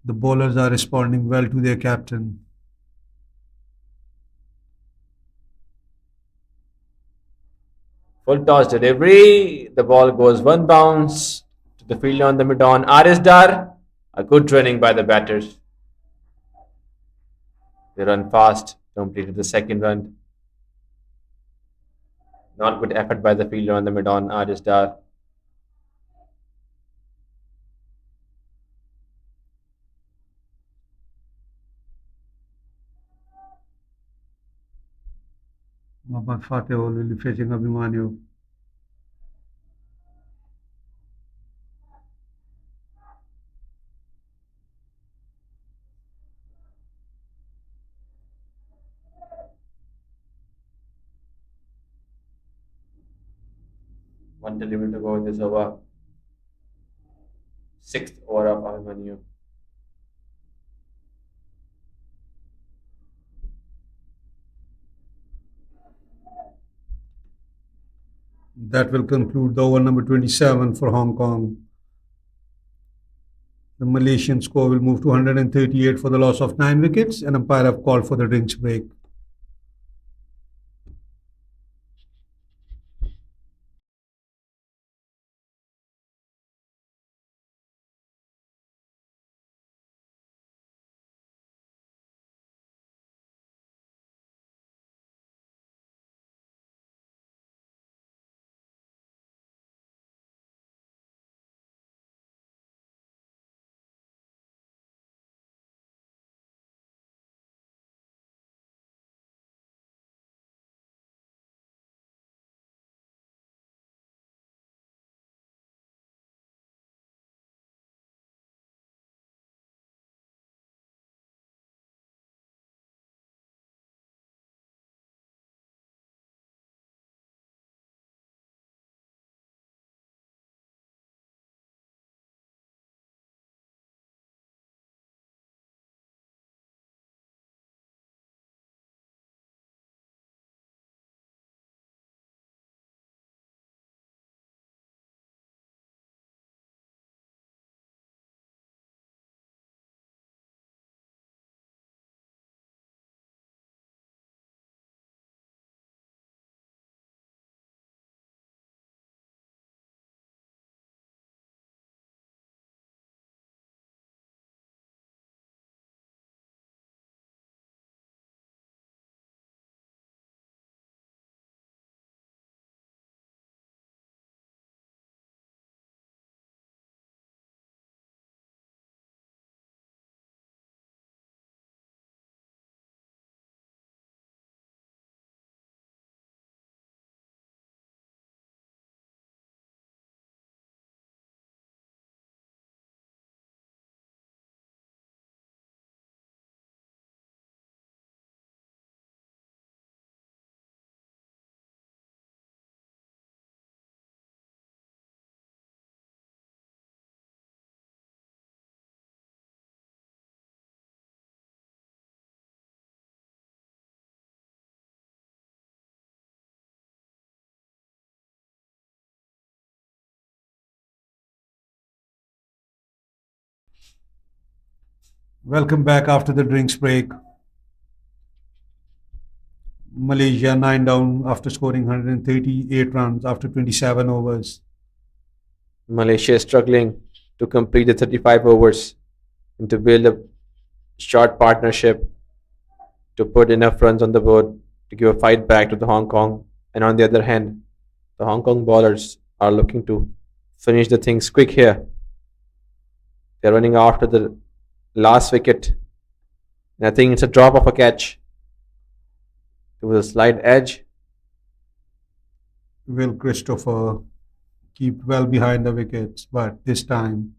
The bowlers are responding well to their captain. Full toss delivery. The ball goes one bounce to the fielder on the mid-on. Arisdar. A good running by the batters. They run fast, completed the second run. Not good effort by the fielder on the mid-on, Ajis Dar. Mohammad Fateh will be facing Abhimanyu. One delivery to go in this over. Sixth over of Abhimanyu. That will conclude the over number 27 for Hong Kong. The Malaysian score will move to 138 for the loss of 9 wickets, and umpire have called for the drinks break. Welcome back after the drinks break. Malaysia 9 down after scoring 138 runs after 27 overs. Malaysia is struggling to complete the 35 overs and to build a short partnership to put enough runs on the board to give a fight back to the Hong Kong. And on the other hand, the Hong Kong bowlers are looking to finish the things quick here. They're running after the last wicket. And I think it's a drop of a catch. It was a slight edge. Will Christopher keep well behind the wickets, but this time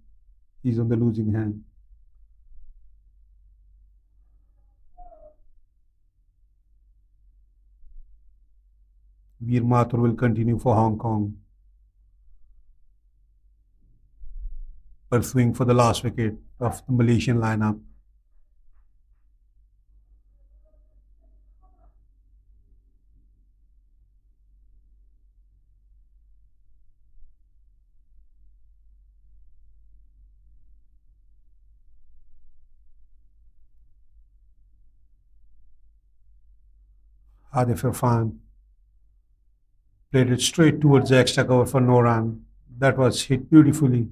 he's on the losing hand. Veer Mathur will continue for Hong Kong, pursuing for the last wicket of the Malaysian lineup. Adif Irfan played it straight towards the extra cover for no run. That was hit beautifully.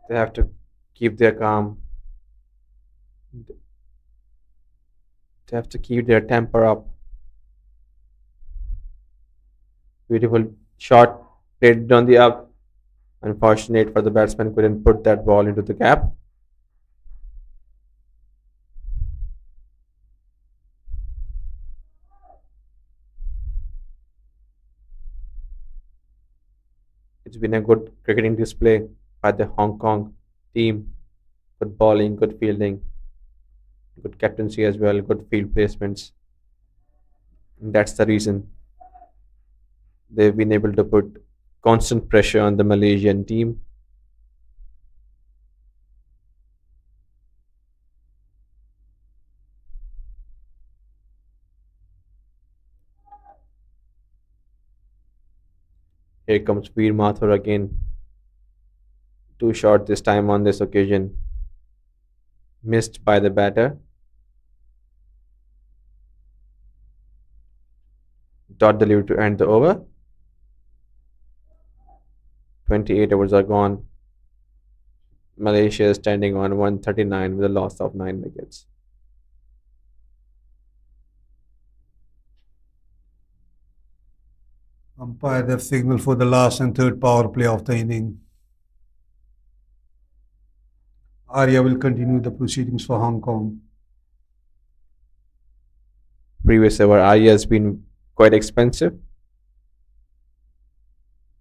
They have to keep their calm. They have to keep their temper up. Beautiful shot played on the up. Unfortunate for the batsman, couldn't put that ball into the gap. It's been a good cricketing display by the Hong Kong team. Good bowling, good fielding, good captaincy as well, good field placements. And that's the reason they've been able to put constant pressure on the Malaysian team. Here comes Veer Mathur again. Too short this time on this occasion. Missed by the batter. Dot delivery to end the over. 28 overs are gone. Malaysia is standing on 139 with a loss of 9 wickets. Umpire have signal for the last and third power play of the inning. Arya will continue the proceedings for Hong Kong. Previous over, Arya has been quite expensive.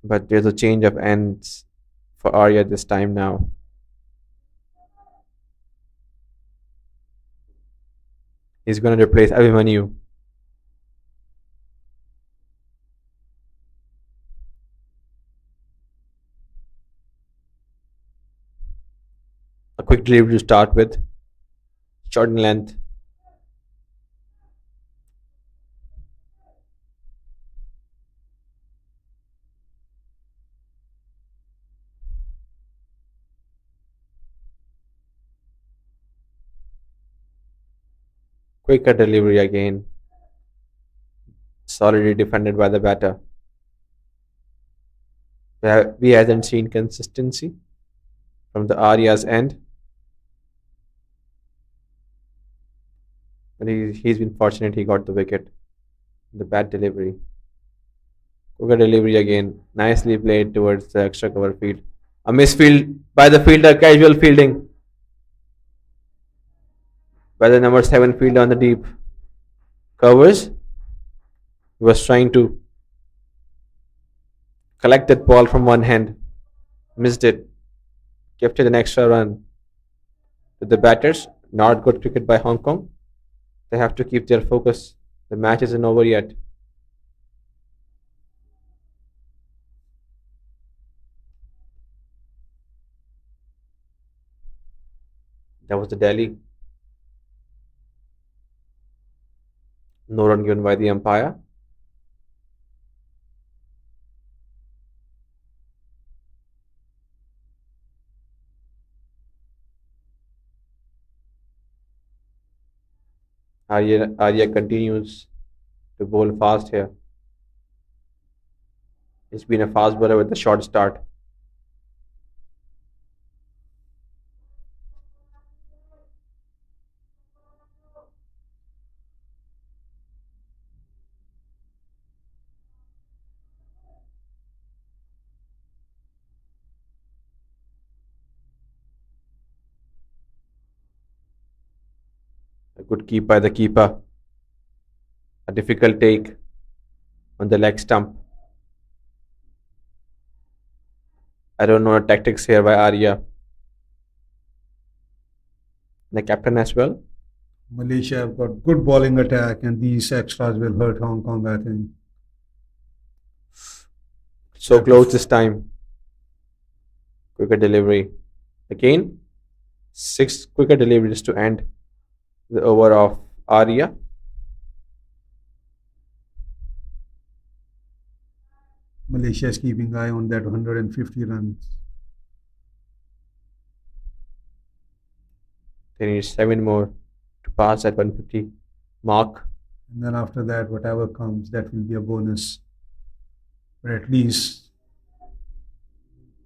But there's a change of ends for Arya this time now. He's going to replace Abhimanyu. A quick delivery to start with. Short in length. Quicker delivery again. Solidly defended by the batter. We hasn't seen consistency from the Arya's end. But he's been fortunate he got the wicket. The bad delivery. Quicker delivery again. Nicely played towards the extra cover field. A misfield by the fielder. Casual fielding by the number 7 fielder on the deep covers. He was trying to collect that ball from one hand. Missed it. Gifted an extra run to the batters. Not good cricket by Hong Kong. They have to keep their focus. The match isn't over yet. That was the Delhi. No run given by the umpire. Arya continues to bowl fast here. He's been a fast bowler with a short start. A good keep by the keeper. A difficult take on the leg stump. I don't know the tactics here by Arya. The captain as well. Malaysia have got good bowling attack, and these extras will hurt Hong Kong, I think. So close this time. Quicker delivery. Again, 6 quicker deliveries to end the over of Arya. Malaysia is keeping eye on that 150 runs. They need 7 more to pass that 150 mark. And then after that, whatever comes, that will be a bonus. But at least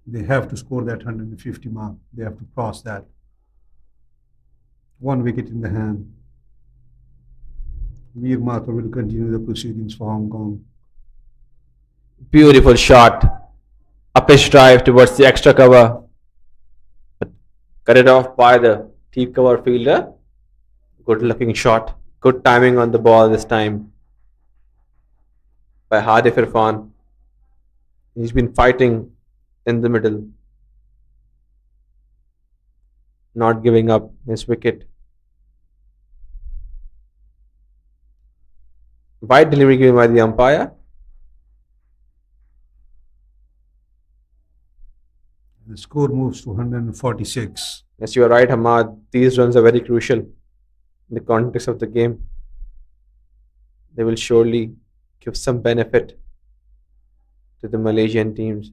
They have to score that 150 mark. They have to cross that. One wicket in the hand. Veer Mathur will continue the proceedings for Hong Kong. Beautiful shot. A pitch drive towards the extra cover. But cut it off by the deep cover fielder. Good looking shot. Good timing on the ball this time by Hadif Irfan. He's been fighting in the middle, not giving up his wicket. Wide delivery given by the umpire. The score moves to 146. Yes, you are right, Hamad. These runs are very crucial in the context of the game. They will surely give some benefit to the Malaysian teams.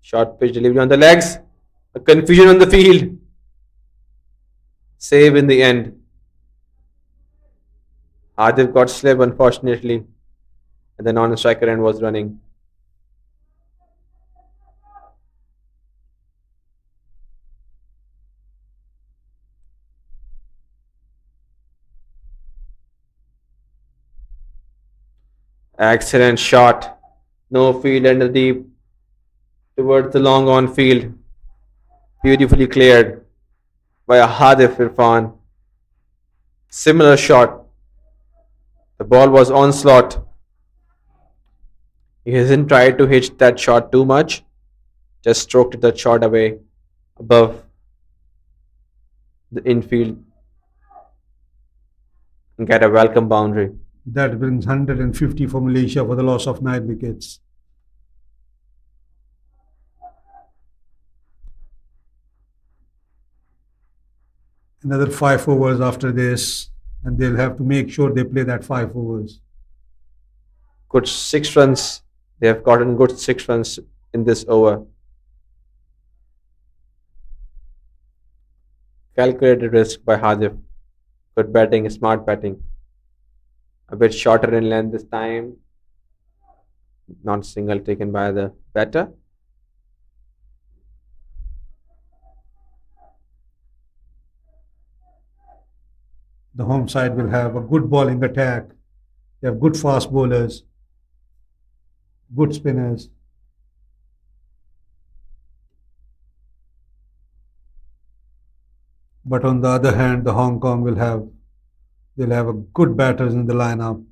Short pitch delivery on the legs. A confusion on the field. Save in the end. Adil got slip, unfortunately, and the non-striker end was running. Excellent shot. No field and the deep towards the long on field. Beautifully cleared by a Hadif Irfan. Similar shot. The ball was onslaught. He hasn't tried to hit that shot too much. Just stroked that shot away above the infield and get a welcome boundary. That brings 150 for Malaysia for the loss of 9 wickets. Another 5 overs after this, and they'll have to make sure they play that 5 overs. Good 6 runs. They have gotten good 6 runs in this over. Calculated risk by Hadif. Good batting, smart batting. A bit shorter in length this time. Not single taken by the batter. The home side will have a good bowling attack. They have good fast bowlers, good spinners. But on the other hand, the Hong Kong they'll have a good batters in the lineup.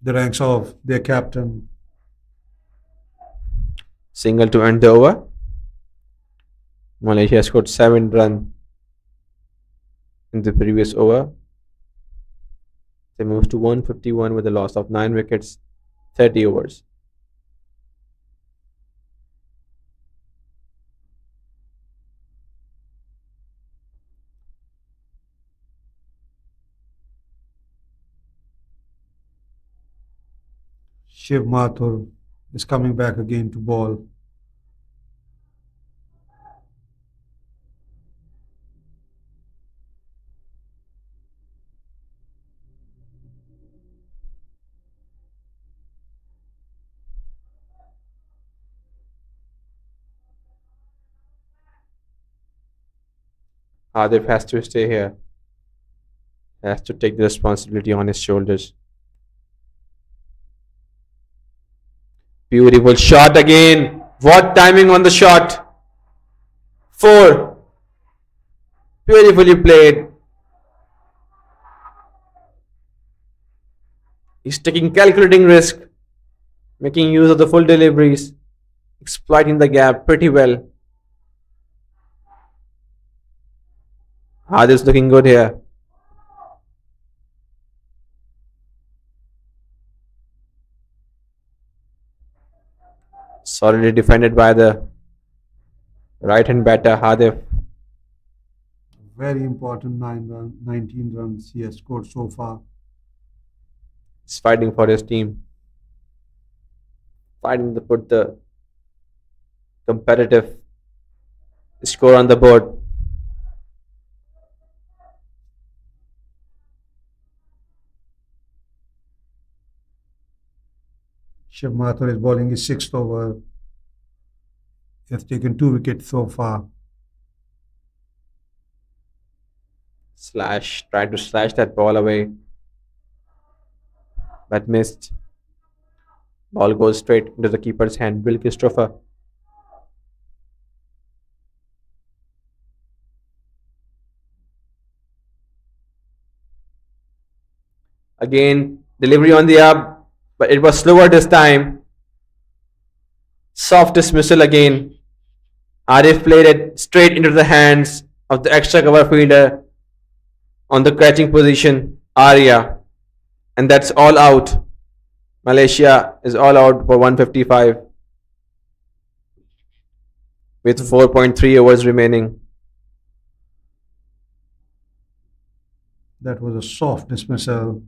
The ranks of their captain. Single to end the over. Malaysia scored 7 runs in the previous over. They moved to 151 with a loss of 9 wickets, 30 overs. Shiv Mathur is coming back again to bowl. Hadif has to stay here. He has to take the responsibility on his shoulders. Beautiful shot again. What timing on the shot? 4. Beautifully played. He's taking calculating risk, making use of the full deliveries, exploiting the gap pretty well. Hadif's looking good here. Solidly defended by the right hand batter Hadif. Very important 19 runs he has scored so far. He's fighting for his team. Fighting to put the competitive score on the board. Shiv Mathur is bowling his sixth over. He has taken 2 wickets so far. Tried to slash that ball away, but missed. Ball goes straight into the keeper's hand, Will Christopher. Again, delivery on the up, but it was slower this time. Soft dismissal again. Arif played it straight into the hands of the extra cover fielder on the catching position, Arya. And that's all out. Malaysia is all out for 155 with 4.3 overs remaining. That was a soft dismissal.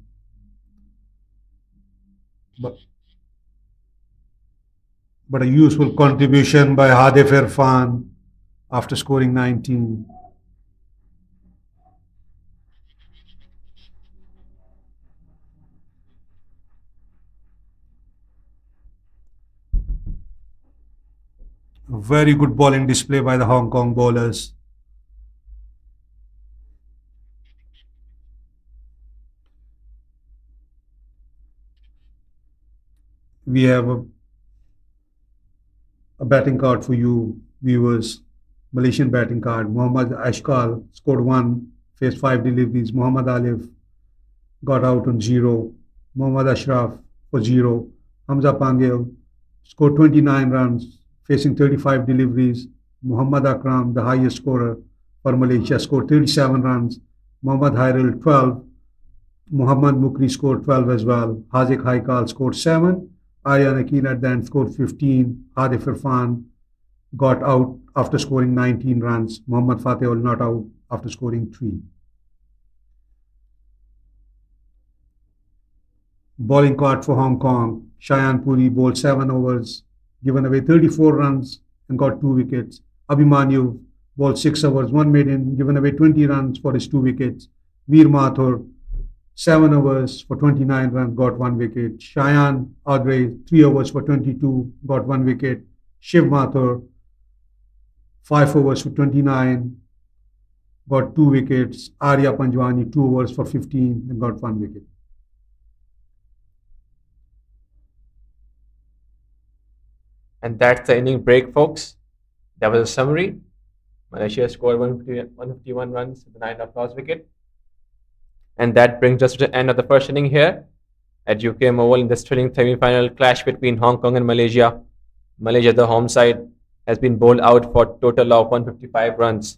But a useful contribution by Hadif Irfan after scoring 19. A very good bowling display by the Hong Kong bowlers. We have a batting card for you viewers. Malaysian batting card. Mohammad Ashkal scored 1, faced 5 deliveries. Muhammad Alif got out on 0. Muhammad Ashraf for 0. Hamza Pangil scored 29 runs, facing 35 deliveries. Muhammad Akram, the highest scorer for Malaysia, scored 37 runs. Muhammad Hairil 12. Muhammad Mukri scored 12 as well. Haziq Haikal scored 7. Aryan Akil at the end scored 15. Hadif Irfan got out after scoring 19 runs. Muhammad Fateh not out after scoring 3. Bowling card for Hong Kong. Shayan Puri bowled 7 overs, given away 34 runs and got 2 wickets. Abhimanyu bowled 6 overs, 1 maiden, given away 20 runs for his 2 wickets. Veer Mathur 7 overs for 29 runs, got 1 wicket. Shayan Adre 3 overs for 22, got 1 wicket. Shiv Mathur 5 overs for 29, got 2 wickets. Arya Panjwani 2 overs for 15 and got 1 wicket. And that's the inning break, folks. That was a summary. Malaysia scored 151 runs at the 9th lost wicket. And that brings us to the end of the first inning here at UKM Oval in this thrilling semi-final clash between Hong Kong and Malaysia. Malaysia, the home side, has been bowled out for a total of 155 runs.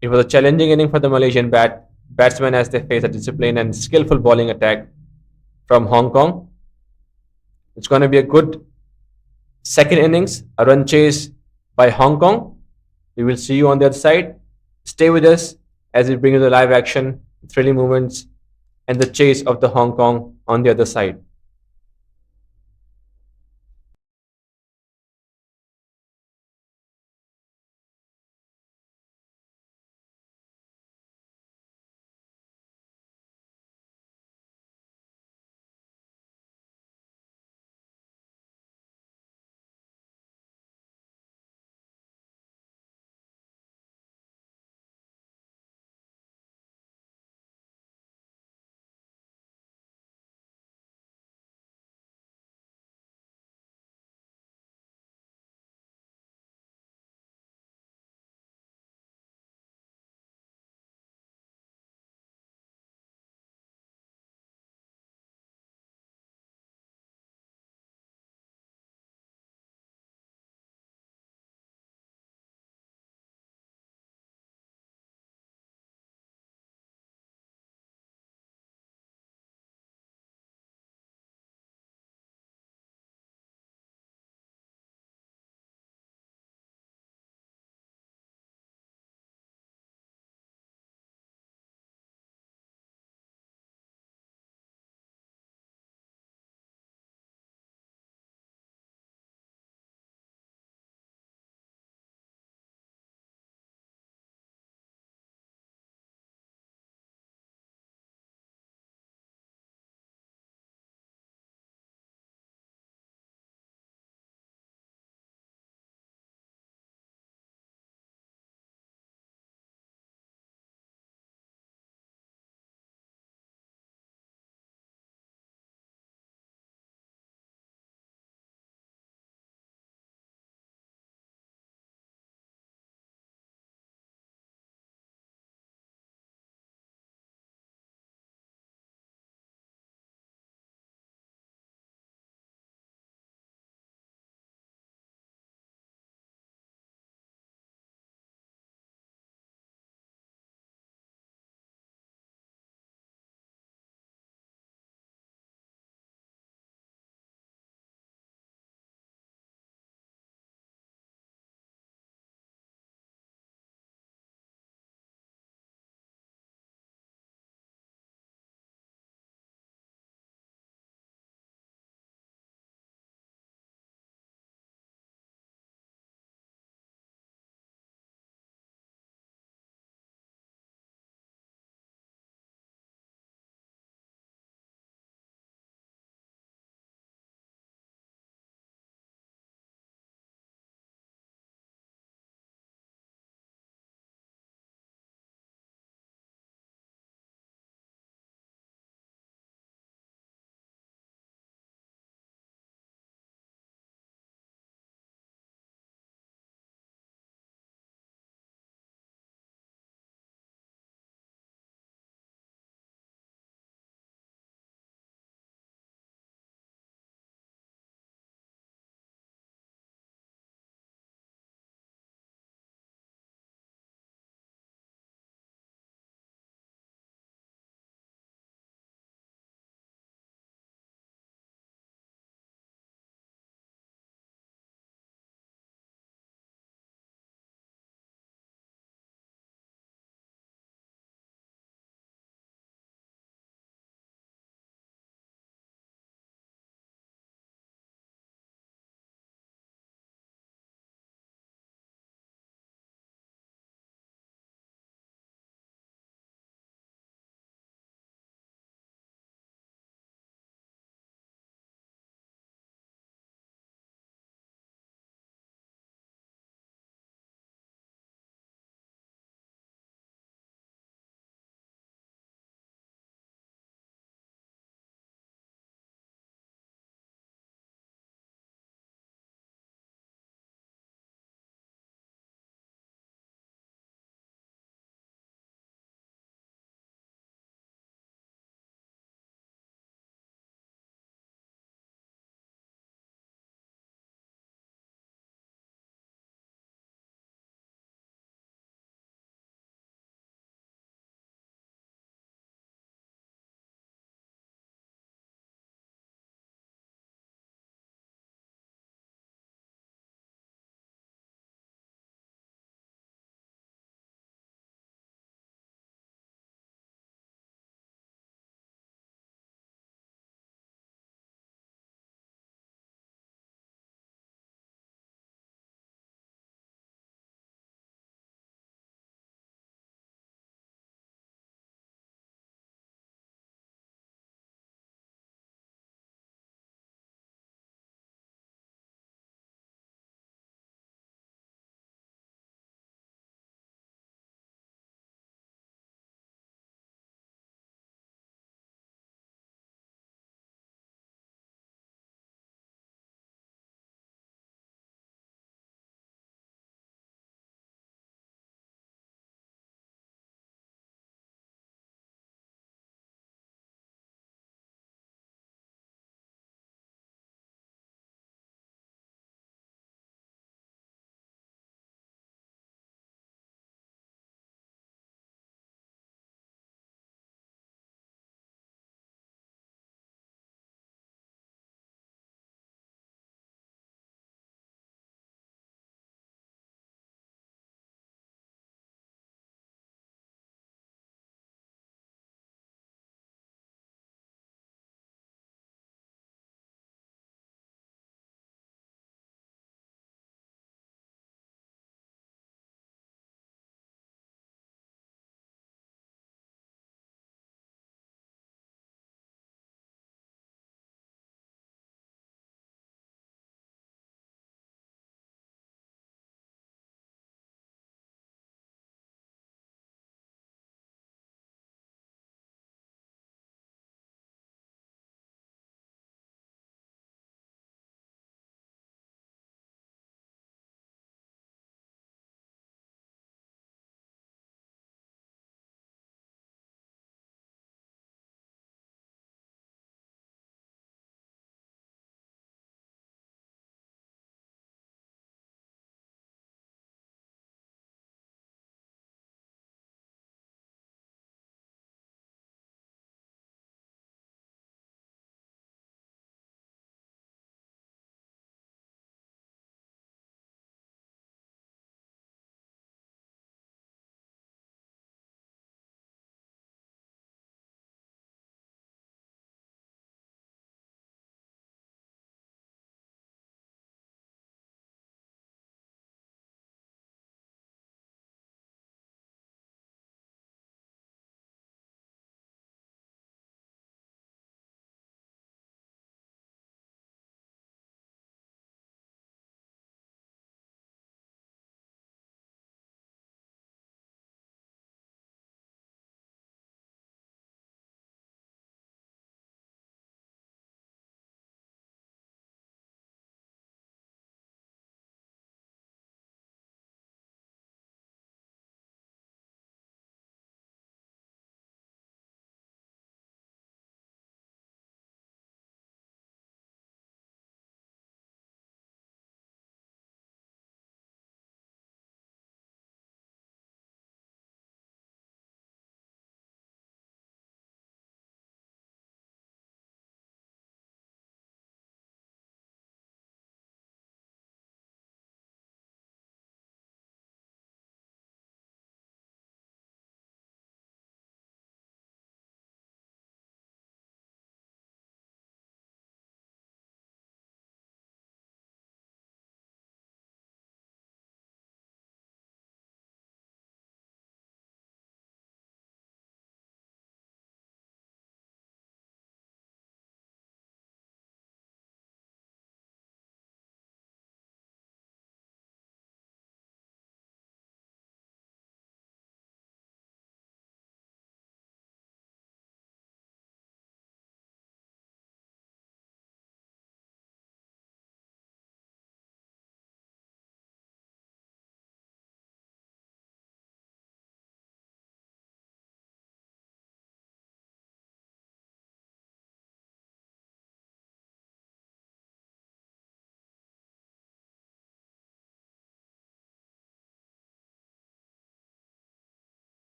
It was a challenging inning for the Malaysian batsmen as they face a disciplined and skillful bowling attack from Hong Kong. It's going to be a good second innings, a run chase by Hong Kong. We will see you on the other side. Stay with us as we bring you the live action, thrilling movements, and the chase of the Hong Kong on the other side.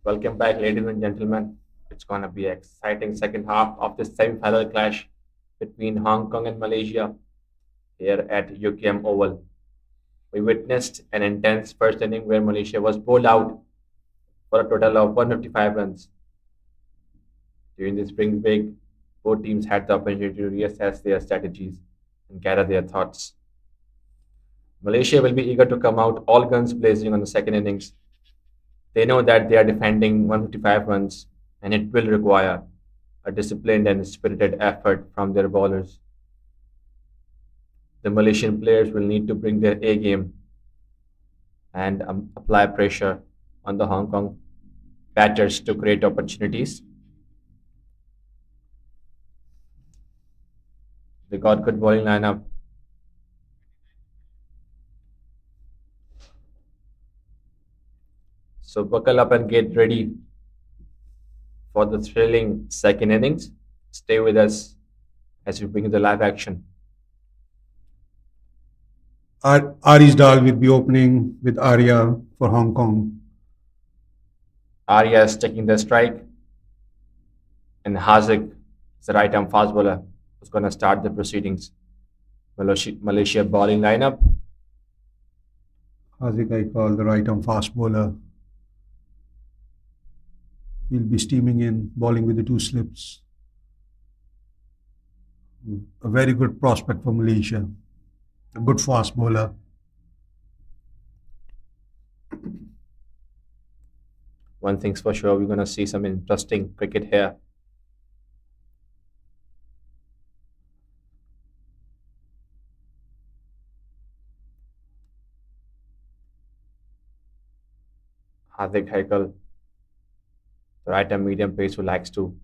Welcome back, ladies and gentlemen. It's gonna be an exciting second half of this semi-final clash between Hong Kong and Malaysia here at UKM Oval. We witnessed an intense first inning where Malaysia was bowled out for a total of 155 runs. During the spring break, both teams had the opportunity to reassess their strategies and gather their thoughts. Malaysia will be eager to come out all guns blazing on the second innings. They know that they are defending 155 runs and it will require a disciplined and spirited effort from their bowlers. The Malaysian players will need to bring their A game and apply pressure on the Hong Kong batters to create opportunities. They got good bowling lineup. So buckle up and get ready for the thrilling second innings. Stay with us as we bring the live action. Ari's Dal will be opening with Arya for Hong Kong. Arya is taking the strike, and Haziq is the right arm fast bowler who's going to start the proceedings. Malaysia bowling lineup. Haziq Haikal, the right arm fast bowler. He'll be steaming in, bowling with the two slips. A very good prospect for Malaysia. A good fast bowler. One thing's for sure, we're going to see some interesting cricket here. Haziq Haikal, the right arm medium pace who likes to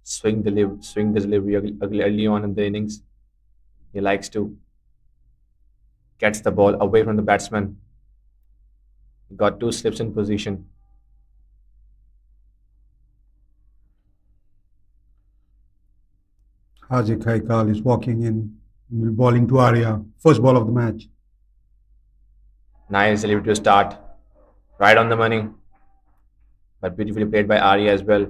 swing the delivery early on in the innings. He likes to gets the ball away from the batsman. Got two slips in position. Haziq Haikal is walking in, bowling to Arya. First ball of the match. Nice delivery to start. Right on the money. But beautifully played by Arya as well.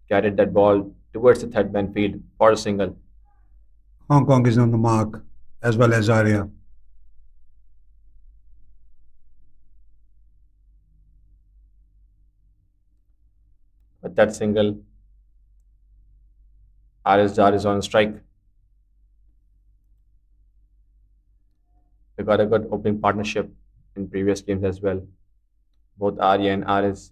Carried that ball towards the third man field for a single. Hong Kong is on the mark, as well as Arya. With that single, RSR is on strike. They got a good opening partnership in previous games as well. Both Arya and RS.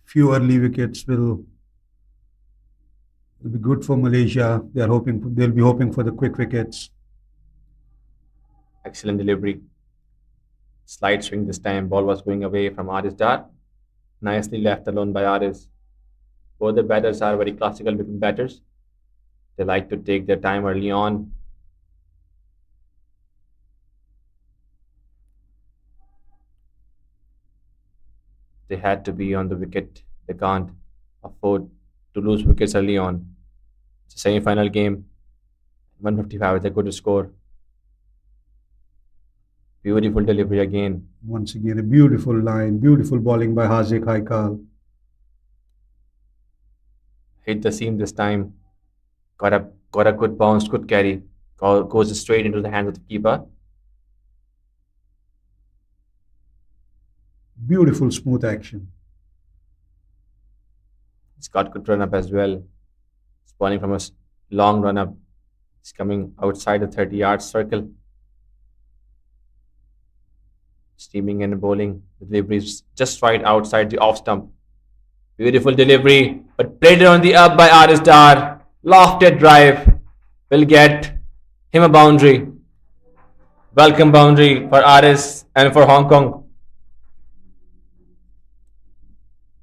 Few early wickets will be good for Malaysia. They'll be hoping for the quick wickets. Excellent delivery. Slight swing this time. Ball was going away from Aris Dar. Nicely left alone by Aris. Both the batters are very classical looking batters. They like to take their time early on. They had to be on the wicket. They can't afford to lose wickets early on. It's a semi-final game. 155 is a good score. Beautiful delivery again. Once again, a beautiful line, beautiful bowling by Haziq Haikal. Hit the seam this time. Got a good bounce, good carry. Goes straight into the hands of the keeper. Beautiful smooth action. He's got good run up as well. He's bowling from a long run up. He's coming outside the 30-yard circle. Steaming and bowling. The delivery is just right outside the off stump. Beautiful delivery, but played it on the up by Aris Dar. Lofted drive will get him a boundary. Welcome boundary for Aris and for Hong Kong.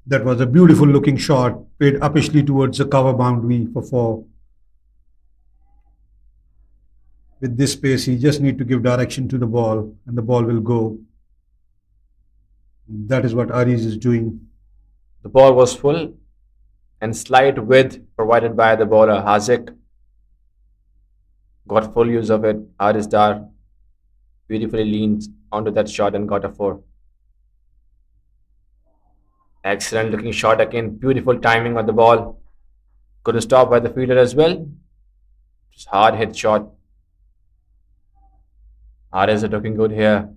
That was a beautiful looking shot, played uppishly towards the cover boundary for 4. With this pace, he just need to give direction to the ball and the ball will go. That is what Aris is doing. The ball was full and slight width provided by the bowler Haziq. Got full use of it. Aris Dar beautifully leaned onto that shot and got a 4. Excellent looking shot again. Beautiful timing of the ball. Good stop by the fielder as well. Just hard hit shot. RS are looking good here.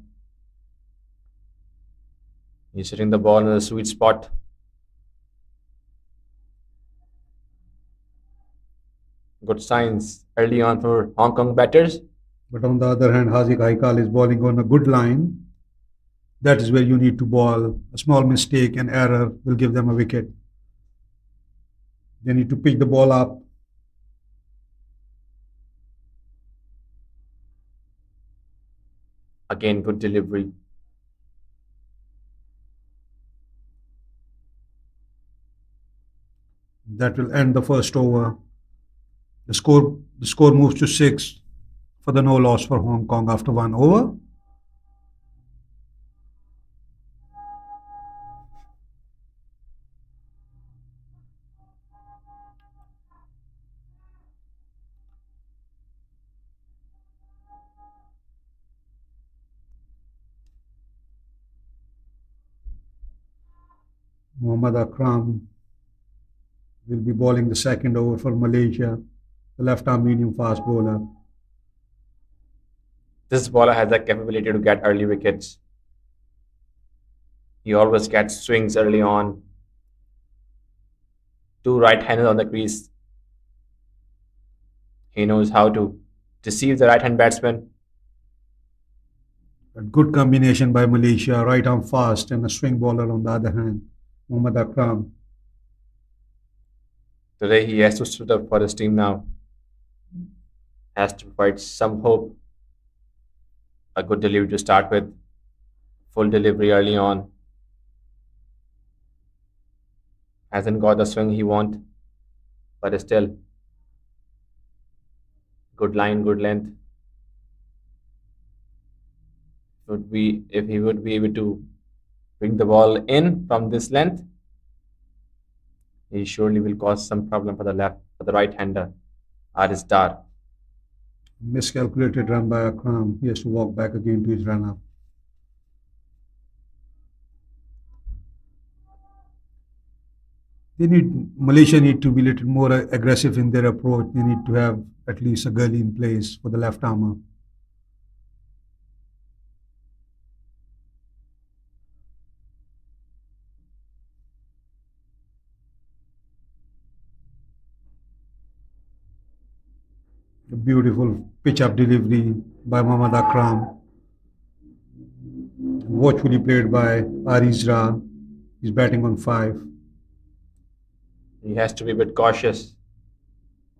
He's hitting the ball in the sweet spot. Good signs early on for Hong Kong batters. But on the other hand, Hazik Haikal is bowling on a good line. That is where you need to ball. A small mistake and error will give them a wicket. They need to pick the ball up. Again, good delivery. That will end the first over. The score moves to 6 for the no loss for Hong Kong after 1 over. Mohammad Akram will be bowling the second over for Malaysia, the left-arm medium fast bowler. This bowler has the capability to get early wickets. He always gets swings early on. Two right-handers on the crease. He knows how to deceive the right-hand batsman. A good combination by Malaysia, right-arm fast and a swing bowler on the other hand, Mohammad Akram. Today he has to stood up for his team now. Has to provide some hope. A good delivery to start with. Full delivery early on. Hasn't got the swing he want, but still good line, good length. If he would be able to bring the ball in from this length, he surely will cause some problem for the right hander, Aris Dar. Miscalculated run by Akram. He has to walk back again to his run-up. Malaysia need to be a little more aggressive in their approach. They need to have at least a gully in place for the left armour. A beautiful pitch-up delivery by Mohammad Akram. Watchfully played by Arizra. He's batting on 5. He has to be a bit cautious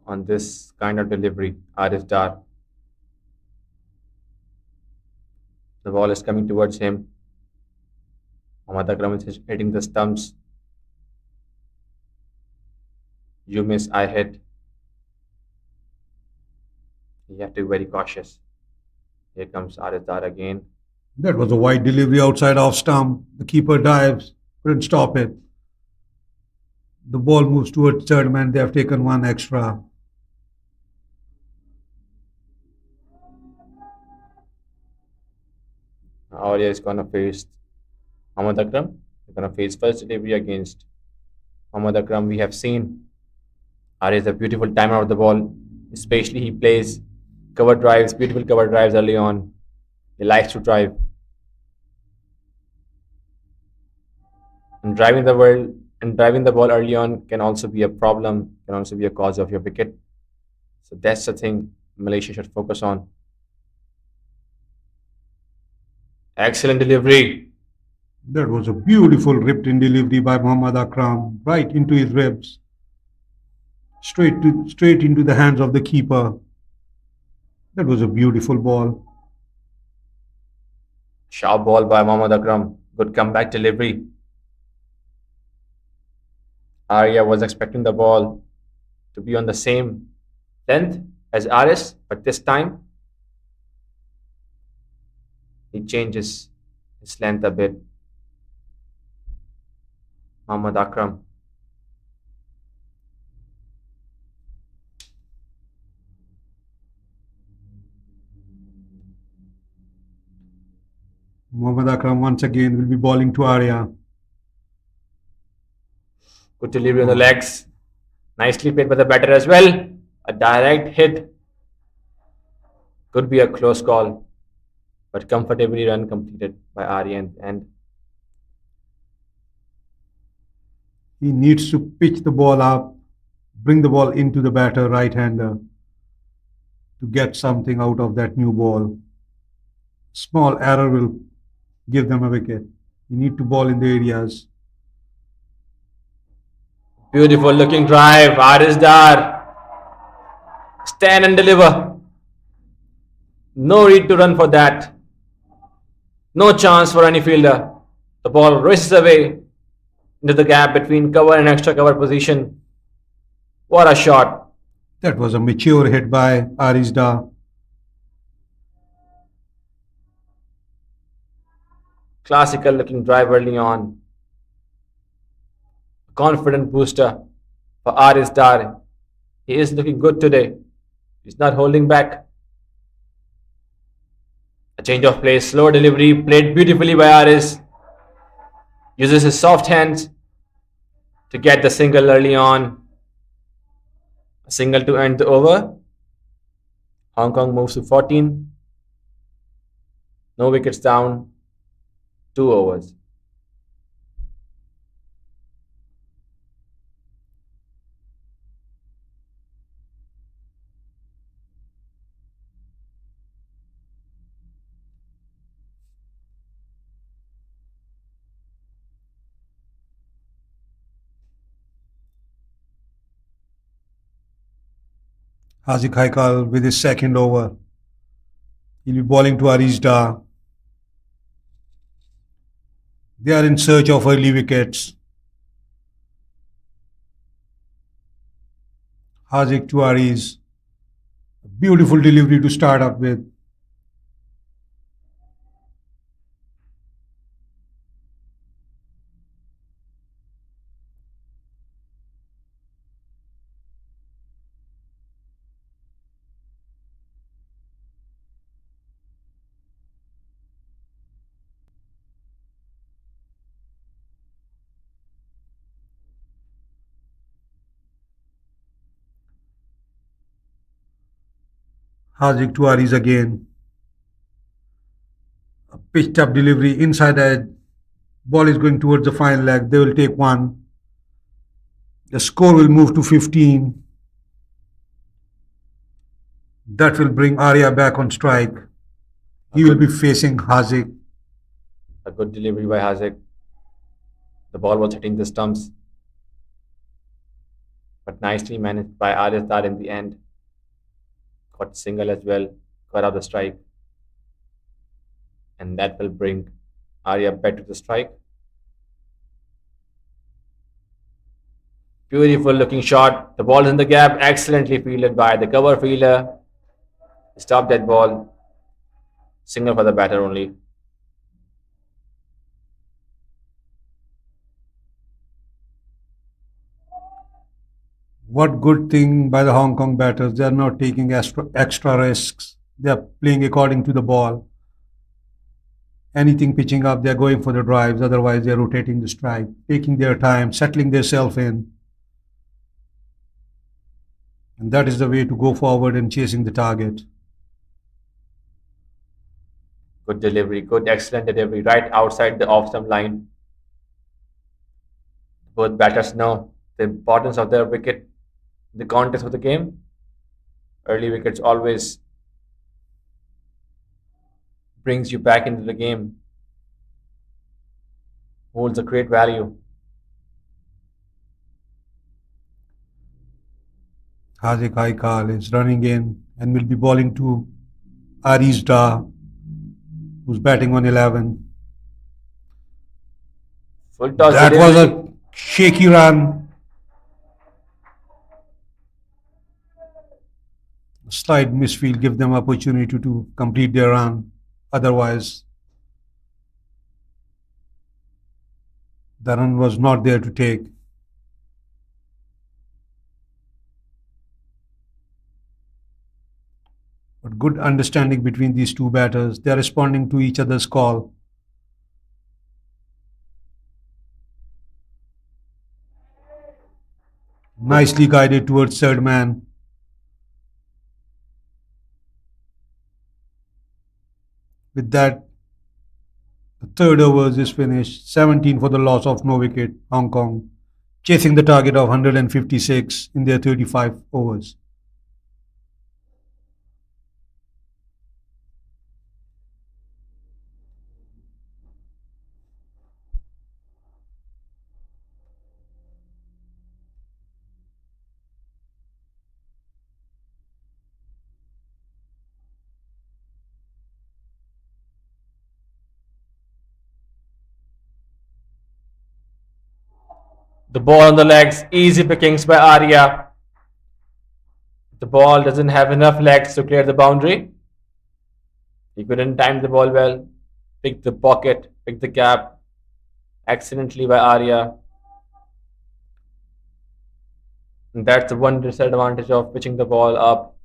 on this kind of delivery, Aris Dar. The ball is coming towards him. Mohammad Akram is hitting the stumps. You miss, I hit. You have to be very cautious. Here comes Aris Dar again. That was a wide delivery outside off stump. The keeper dives, couldn't stop it. The ball moves towards third man. They have taken 1 extra. Aurea is going to face Mohammad Akram. He's going to face first delivery against Mohammad Akram. We have seen Aurea is a beautiful timer of the ball. Especially he plays cover drives, beautiful cover drives early on. He likes to drive. And driving the ball early on can also be a problem, can also be a cause of your wicket. So that's the thing Malaysia should focus on. Excellent delivery. That was a beautiful ripped-in delivery by Mohammad Akram, right into his ribs, straight into the hands of the keeper. That was a beautiful ball. Sharp ball by Mohammad Akram. Good comeback delivery. Arya was expecting the ball to be on the same length as Aris, but this time he changes his length a bit. Mohammad Akram. Mohammad Akram once again will be bowling to Arya. Good delivery on the legs. Nicely played by the batter as well. A direct hit. Could be a close call, but comfortably run completed by Aryan. And He needs to pitch the ball up, bring the ball into the batter, right-hander, to get something out of that new ball. Small error will give them a wicket. You need to ball in the areas. beautiful looking drive. Dar. Stand and deliver. No need to run for that. No chance for any fielder. The ball races away into the gap between cover and extra cover position. What a shot. That was a mature hit by Arisda. Classical looking drive early on. Confident booster for Dar. He is looking good today. He's not holding back. A change of play, slow delivery, played beautifully by Aris. Uses his soft hands to get the single early on. A single to end the over. Hong Kong moves to 14. No wickets down. 2 overs. Haziq Haikal with his second over. He'll be bowling to Arisda. They are in search of early wickets. Haziq to Aris. Beautiful delivery to start up with. Haziq to Aris again. A pitched up delivery inside edge. Ball is going towards the final leg. They will take one. The score will move to 15. That will bring Arya back on strike. He will be facing Haziq. A good delivery by Haziq. The ball was hitting the stumps, but nicely managed by Dar in the end. Got single as well, got out the strike, and that will bring Arya back to the strike. Beautiful looking shot. The ball is in the gap, excellently fielded by the cover fielder. Stopped that ball. Single for the batter only. What good thing by the Hong Kong batters. They are not taking extra risks. They are playing according to the ball. Anything pitching up, they are going for the drives. Otherwise, they are rotating the strike, taking their time, settling themselves in. And that is the way to go forward and chasing the target. Good delivery, good, excellent delivery, right outside the off-stump line. Both batters know the importance of their wicket, the context of the game. Early wickets always brings you back into the game, holds a great value. Haziq Haikal is running in and will be bowling to Arisda, who's batting on 11. Full toss That delivery. was a shaky run. A slight misfield give them opportunity to complete their run. Otherwise, the run was not there to take. But good understanding between these two batters. They are responding to each other's call. Nicely guided towards third man. With that, the third overs is finished. 17 for the loss of no wicket, Hong Kong, chasing the target of 156 in their 35 overs. The ball on the legs, easy pickings by Arya. The ball doesn't have enough legs to clear the boundary. He couldn't time the ball well. Pick the pocket, pick the gap accidentally by Arya. And that's the one disadvantage of pitching the ball up.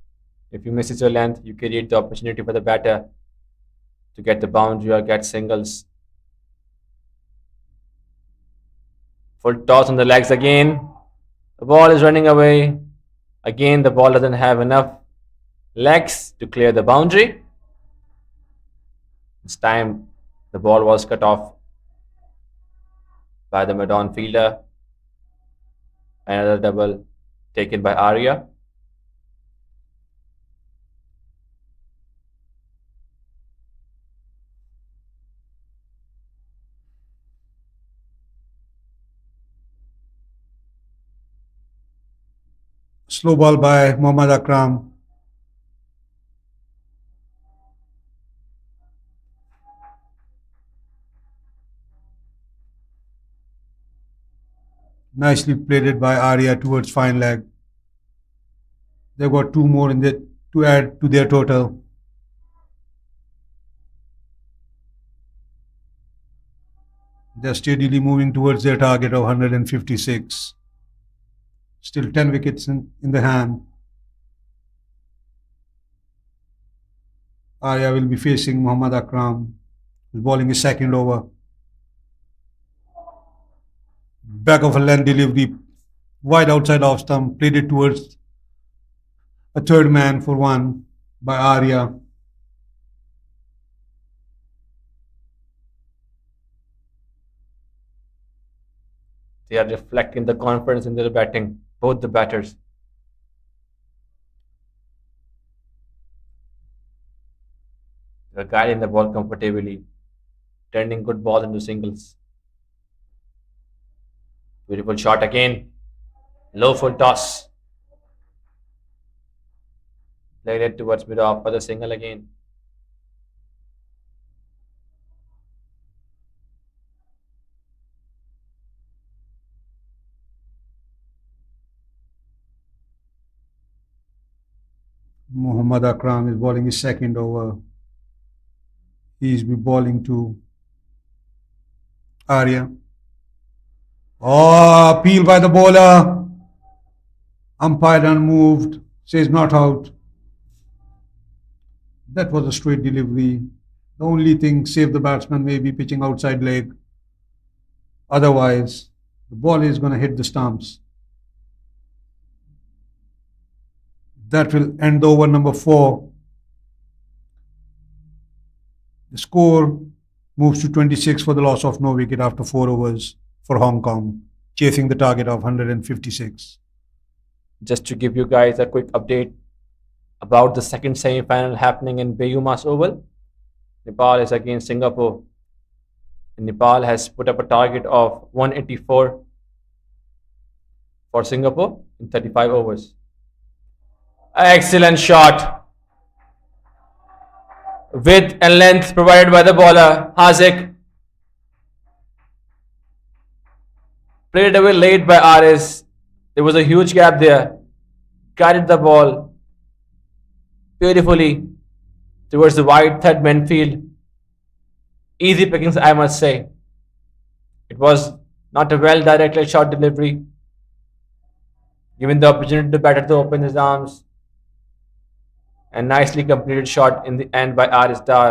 If you miss your length, you create the opportunity for the batter to get the boundary or get singles. Full toss on the legs again. The ball is running away. Again, the ball doesn't have enough legs to clear the boundary. This time, the ball was cut off by the mid-on fielder. Another double taken by Arya. Slow ball by Mohammad Akram. Nicely played by Arya towards fine leg. They've got two more to add to their total. They're steadily moving towards their target of 156. Still 10 wickets in the hand. Arya will be facing Mohammad Akram, who's bowling his second over. Back of a length delivery, wide outside off stump, played it towards a third man for one by Arya. They are reflecting the confidence in their batting, both the batters. They are guiding the ball comfortably, turning good balls into singles. Beautiful shot again. Low full toss. Played it towards mid-off for the single again. Mohammad Akram is bowling his second over. He's be bowling to Arya. Oh, appeal by the bowler. Umpire unmoved. Says not out. That was a straight delivery. The only thing saved the batsman may be pitching outside leg. Otherwise, the ball is going to hit the stumps. That will end the over number 4. The score moves to 26 for the loss of no wicket after 4 overs for Hong Kong, chasing the target of 156. Just to give you guys a quick update about the second semi-final happening in Bayumas Oval. Nepal is against Singapore. And Nepal has put up a target of 184 for Singapore in 35 overs. Excellent shot. Width and length provided by the bowler, Hazik. Played away late by Aris. There was a huge gap there. Guided the ball beautifully towards the wide third man field. Easy pickings, I must say. It was not a well-directed shot delivery. Given the opportunity to batter to open his arms. And nicely completed shot in the end by Aris Dar.